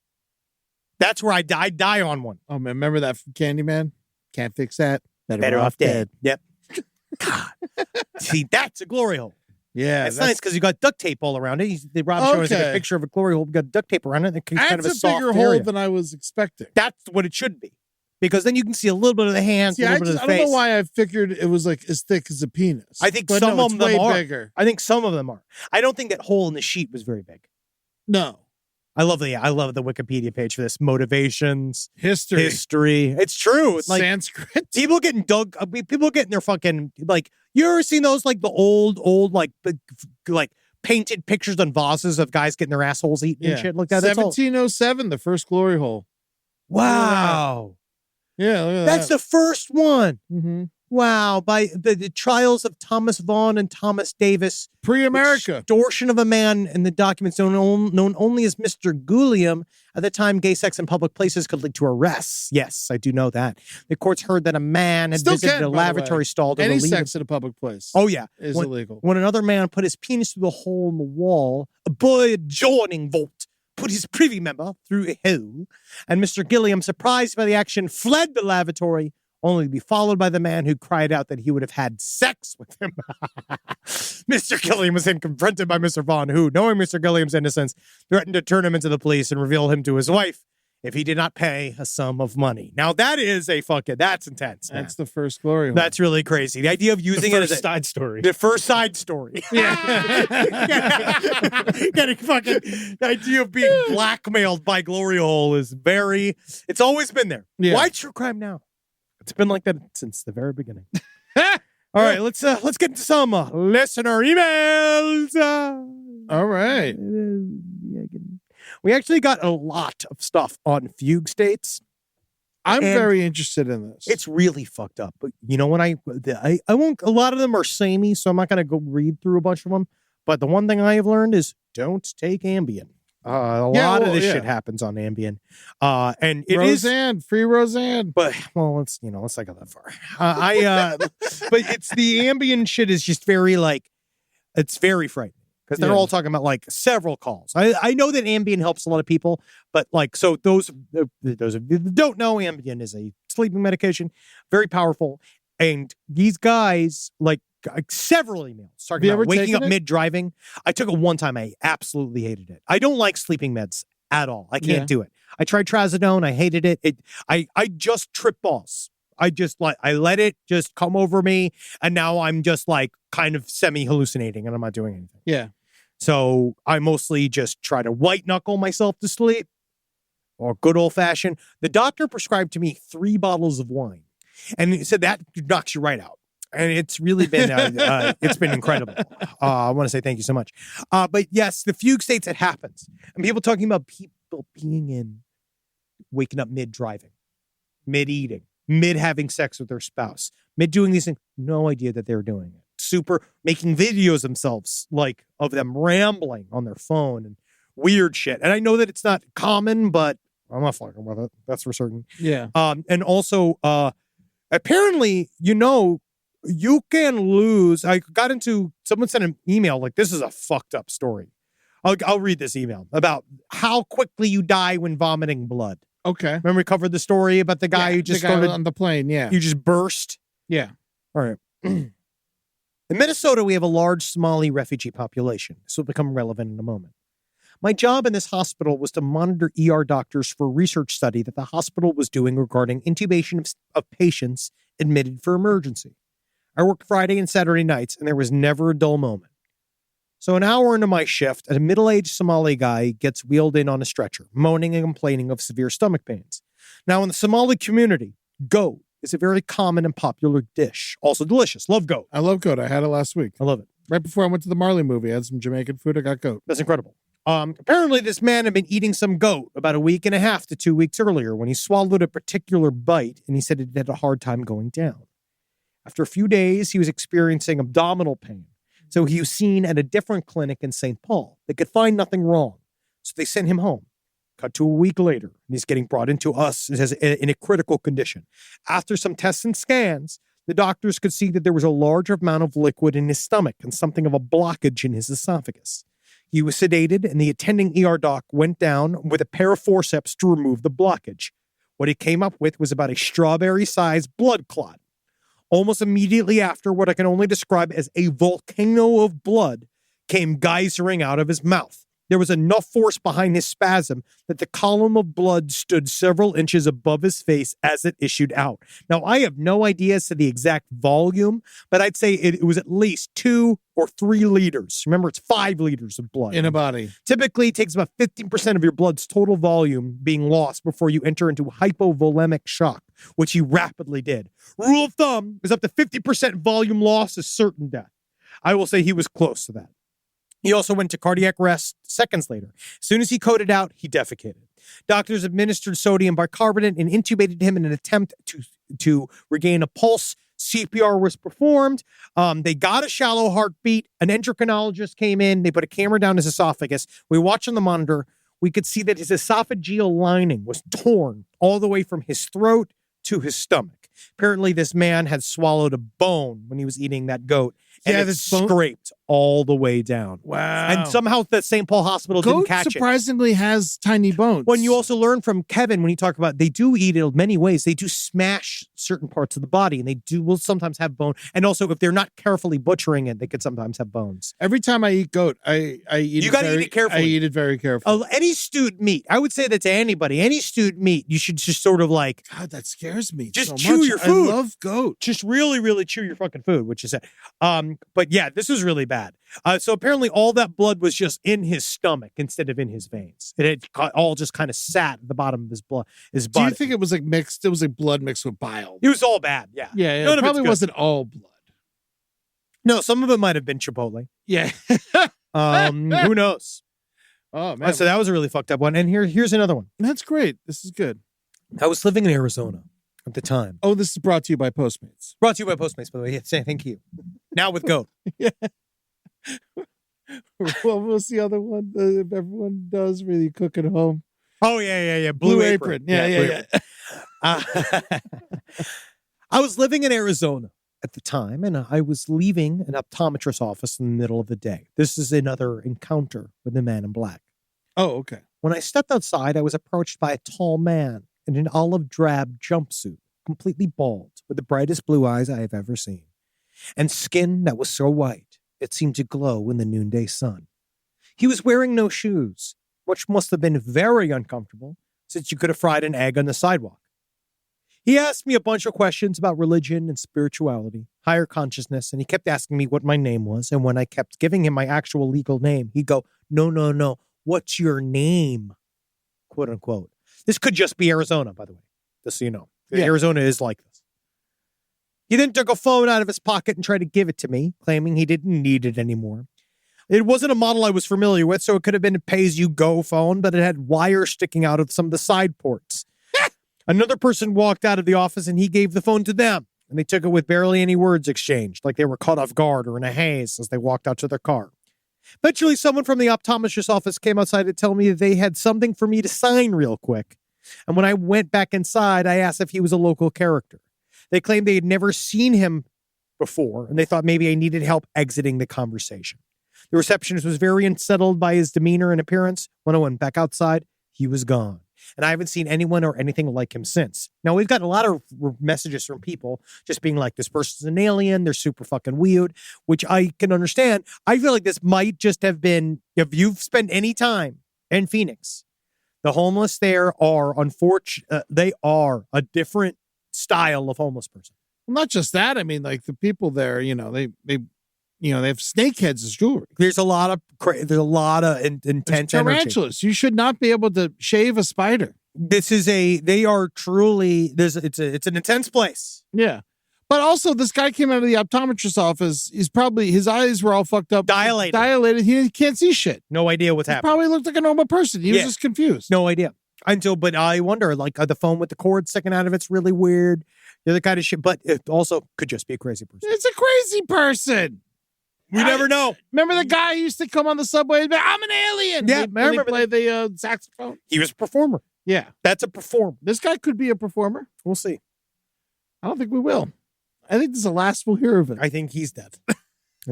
That's where I'd die on one. Oh man, remember that from Candyman? Can't fix that. Better off dead. Yep. God. See, that's a glory hole. Yeah. It's nice because you got duct tape all around it. Rob showed us like a picture of a glory hole. We got duct tape around it. It's kind of a soft bigger hole than I was expecting. That's what it should be. Because then you can see a little bit of the hands, a little bit of the face. I don't know why I figured it was like as thick as a penis. I think some of them are. Bigger. I think some of them are. I don't think that hole in the sheet was very big. No. I love the Wikipedia page for this. Motivations, history. It's true. It's like Sanskrit. People getting their fucking like. You ever seen those like the old like painted pictures on vases of guys getting their assholes eaten and shit like that? 1707, the first glory hole. Wow. Yeah, look at that's that. the first one. Mm-hmm. Wow. By the trials of Thomas Vaughan and Thomas Davis. Pre-America. Extortion of a man in the documents known only as Mr. Gulliam. At the time, gay sex in public places could lead to arrests. Yes, I do know that. The courts heard that a man had visited a lavatory stall to Any relieve sex in a public place. Oh, yeah. Is illegal. When another man put his penis through the hole in the wall, a boy adjoining vault put his privy member through a hole, and Mr. Gilliam, surprised by the action, fled the lavatory, only to be followed by the man who cried out that he would have had sex with him. Mr. Gilliam was then confronted by Mr. Vaughn, who, knowing Mr. Gilliam's innocence, threatened to turn him into the police and reveal him to his wife if he did not pay a sum of money. Now, that is that's intense, man. That's the first glory hole. That's really crazy. The idea of using it as a side story. The first side story. Yeah. Getting fucking the idea of being blackmailed by glory hole is it's always been there. Yeah. Why true crime now? It's been like that since the very beginning. All right, let's get into some listener emails. All right. We actually got a lot of stuff on fugue states. I'm very interested in this. It's really fucked up. But you know, when I won't, a lot of them are samey, so I'm not going to go read through a bunch of them. But the one thing I have learned is don't take Ambien. A lot of this shit happens on Ambien. And it Roseanne, free Roseanne. But, well, let's not go that far. But it's the Ambien shit is just very it's very frightening. because they're all talking about like several calls. I know that Ambien helps a lot of people, but like, so those of you that don't know, Ambien is a sleeping medication, very powerful. And these guys, like several emails talking about waking up mid-driving. I took it one time. I absolutely hated it. I don't like sleeping meds at all. I can't do it. I tried trazodone. I hated it. I just trip balls. I let it just come over me. And now I'm just like kind of semi-hallucinating and I'm not doing anything. Yeah. So I mostly just try to white knuckle myself to sleep, or good old fashioned. The doctor prescribed to me 3 bottles of wine. And he said that knocks you right out. And it's really been, it's been incredible. I want to say thank you so much. But yes, the fugue states, it happens. And people talking about people being waking up mid-driving, mid-eating, mid-having sex with their spouse, mid-doing these things. No idea that they're doing it. Super making videos themselves, like of them rambling on their phone and weird shit. And I know that it's not common, but I'm not fucking with it. That's for certain. Yeah. And also, apparently, you can lose. I got into, someone sent an email like, this is a fucked up story. I'll read this email about how quickly you die when vomiting blood. Okay. Remember we covered the story about the guy who just started on the plane. Yeah. You just burst. Yeah. All right. In Minnesota, we have a large Somali refugee population. This will become relevant in a moment. My job in this hospital was to monitor ER doctors for a research study that the hospital was doing regarding intubation of patients admitted for emergency. I worked Friday and Saturday nights, and there was never a dull moment. So an hour into my shift, a middle-aged Somali guy gets wheeled in on a stretcher, moaning and complaining of severe stomach pains. Now, in the Somali community, goat is a very common and popular dish. Also delicious. Love goat. I love goat. I had it last week. I love it. Right before I went to the Marley movie, I had some Jamaican food. I got goat. That's incredible. Apparently, this man had been eating some goat about a week and a half to 2 weeks earlier when he swallowed a particular bite, and he said it had a hard time going down. After a few days, he was experiencing abdominal pain. So he was seen at a different clinic in St. Paul. They could find nothing wrong. So they sent him home. Cut to a week later, and he's getting brought into us in a critical condition. After some tests and scans, the doctors could see that there was a large amount of liquid in his stomach and something of a blockage in his esophagus. He was sedated, and the attending ER doc went down with a pair of forceps to remove the blockage. What he came up with was about a strawberry-sized blood clot. Almost immediately after, what I can only describe as a volcano of blood came geysering out of his mouth. There was enough force behind his spasm that the column of blood stood several inches above his face as it issued out. Now, I have no idea as to the exact volume, but I'd say it was at least 2 or 3 liters. Remember, it's 5 liters of blood. In a body. Typically, it takes about 15% of your blood's total volume being lost before you enter into hypovolemic shock, which he rapidly did. Rule of thumb is up to 50% volume loss is certain death. I will say he was close to that. He also went to cardiac arrest seconds later. As soon as he coded out, he defecated. Doctors administered sodium bicarbonate and intubated him in an attempt to regain a pulse. CPR was performed. They got a shallow heartbeat. An endocrinologist came in. They put a camera down his esophagus. We watched on the monitor. We could see that his esophageal lining was torn all the way from his throat to his stomach. Apparently, this man had swallowed a bone when he was eating that goat. And it scraped all the way down. Wow. And somehow the St. Paul Hospital didn't catch it. Surprisingly has tiny bones. When you also learn from Kevin, when he talked about, they do eat it in many ways. They do smash certain parts of the body, and will sometimes have bone. And also, if they're not carefully butchering it, they could sometimes have bones. Every time I eat goat, I eat you gotta eat it carefully. I eat it very carefully. Any stewed meat, I would say that to anybody, any stewed meat, you should just sort of like, God, that scares me. Just so chew much. your food. I love goat. Just really, really chew your fucking food, which is it. But yeah, this is really bad. So apparently all that blood was just in his stomach instead of in his veins. It had all just kind of sat at the bottom of his blood. Do you think it was like mixed? It was like blood mixed with bile. It was all bad. Yeah. Yeah. It probably wasn't all blood. No, some of it might have been Chipotle. Yeah. Who knows? Oh man. So that was a really fucked up one. And here's another one. That's great. This is good. I was living in Arizona at the time. Oh, this is brought to you by Postmates. Brought to you by Postmates, by the way. Yeah, thank you. Now with goat. Yeah. Well, what's the other one that everyone does when you cook at home? Oh, yeah. Blue Apron. Yeah. I was living in Arizona at the time, and I was leaving an optometrist's office in the middle of the day. This is another encounter with the man in black. Oh, okay. When I stepped outside, I was approached by a tall man in an olive drab jumpsuit, completely bald, with the brightest blue eyes I have ever seen, and skin that was so white it seemed to glow in the noonday sun. He was wearing no shoes, which must have been very uncomfortable, since you could have fried an egg on the sidewalk. He asked me a bunch of questions about religion and spirituality, higher consciousness, and he kept asking me what my name was. And when I kept giving him my actual legal name, he'd go, no, what's your name? Quote unquote. This could just be Arizona, by the way, just so you know. Yeah. Arizona is like this. He then took a phone out of his pocket and tried to give it to me, claiming he didn't need it anymore. It wasn't a model I was familiar with, so it could have been a pay-as-you-go phone, but it had wires sticking out of some of the side ports. Another person walked out of the office and he gave the phone to them, and they took it with barely any words exchanged, like they were caught off guard or in a haze as they walked out to their car. Eventually, someone from the optometrist's office came outside to tell me that they had something for me to sign real quick. And when I went back inside, I asked if he was a local character. They claimed they had never seen him before, and they thought maybe I needed help exiting the conversation. The receptionist was very unsettled by his demeanor and appearance. When I went back outside, he was gone. And I haven't seen anyone or anything like him since. Now, we've got a lot of messages from people just being like, this person's an alien. They're super fucking weird, which I can understand. I feel like this might just have been, if you've spent any time in Phoenix, the homeless there are, they are a different style of homeless person. Well, not just that. I mean, like the people there, they have snake heads as jewelry. There's a lot of intense tarantulas. energy. You should not be able to shave a spider. They are truly, it's an intense place. Yeah. But also this guy came out of the optometrist's office. His eyes were all fucked up. Dilated. He can't see shit. No idea what's happening. Probably looked like a normal person. He was just confused. No idea. But I wonder, like the phone with the cord sticking out of it's really weird. The other kind of shit, but it also could just be a crazy person. It's a crazy person. We never know. Remember the guy who used to come on the subway and be, I'm an alien. Yeah, I remember play the saxophone. He was a performer. Yeah. That's a performer. This guy could be a performer. We'll see. I don't think we will. I think this is the last we'll hear of it. I think he's dead. I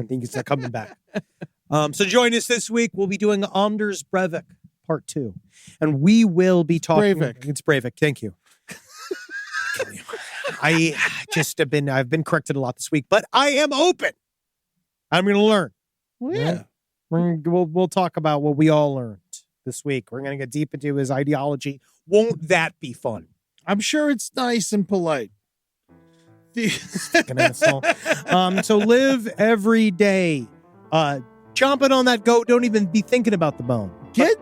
think he's not coming back. So join us this week. We'll be doing Anders Breivik Part 2. And we will be talking. It's Breivik. Thank you. I've been corrected a lot this week, but I am open. I'm going to learn. Well, yeah. We'll talk about what we all learned this week. We're going to get deep into his ideology. Won't that be fun? I'm sure it's nice and polite. Fucking asshole. So live every day. Chomping on that goat. Don't even be thinking about the bone.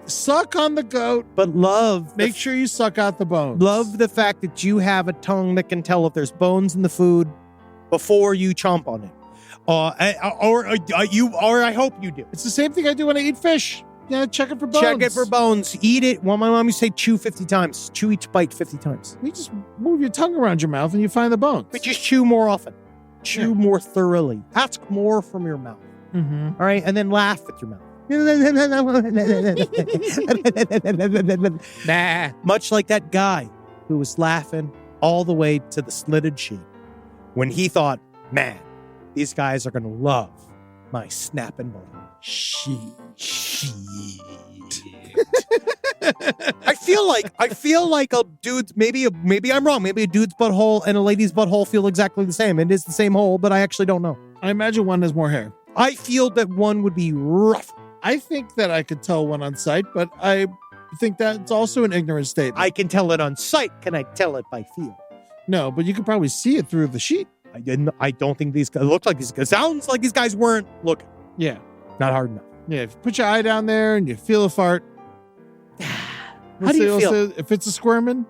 Suck on the goat. But love. Make sure you suck out the bones. Love the fact that you have a tongue that can tell if there's bones in the food before you chomp on it. Or I hope you do. It's the same thing I do when I eat fish. Yeah, check it for bones. Check it for bones. Eat it. Well, my mom used to say chew 50 times. Chew each bite 50 times. You just move your tongue around your mouth and you find the bones. But just chew more often. Chew more thoroughly. Ask more from your mouth. Mm-hmm. All right? And then laugh with your mouth. Nah. Much like that guy who was laughing all the way to the slitted sheet when he thought, man, these guys are going to love my snapping bone. Shit. I feel like a dude's, maybe I'm wrong. Maybe a dude's butthole and a lady's butthole feel exactly the same. It is the same hole, but I actually don't know. I imagine one has more hair. I feel that one would be rough. I think that I could tell one on sight, but I think that's also an ignorant statement. I can tell it on sight. Can I tell it by feel? No, but you could probably see it through the sheet. I don't think these guys look like these guys. Sounds like these guys weren't looking. Yeah. Not hard enough. Yeah, if you put your eye down there and you feel a fart. How do you feel? If it's a squirming,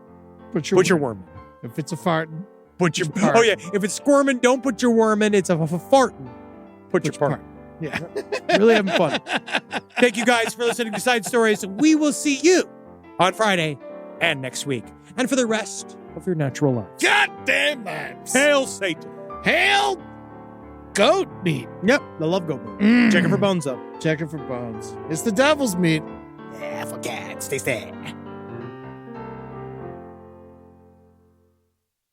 put your worm in. If it's a farting, put your part. Oh yeah, if it's squirming, don't put your worm in. It's a farting. Put your part. Yeah. Really having fun. Thank you guys for listening to Side Stories. We will see you on Friday and next week. And for the rest of your natural life. God damn that. Hail Satan. Hail goat meat. Yep, I love goat meat. Check it for bones, though. Check it for bones. It's the devil's meat. Yeah, forget. Stay there.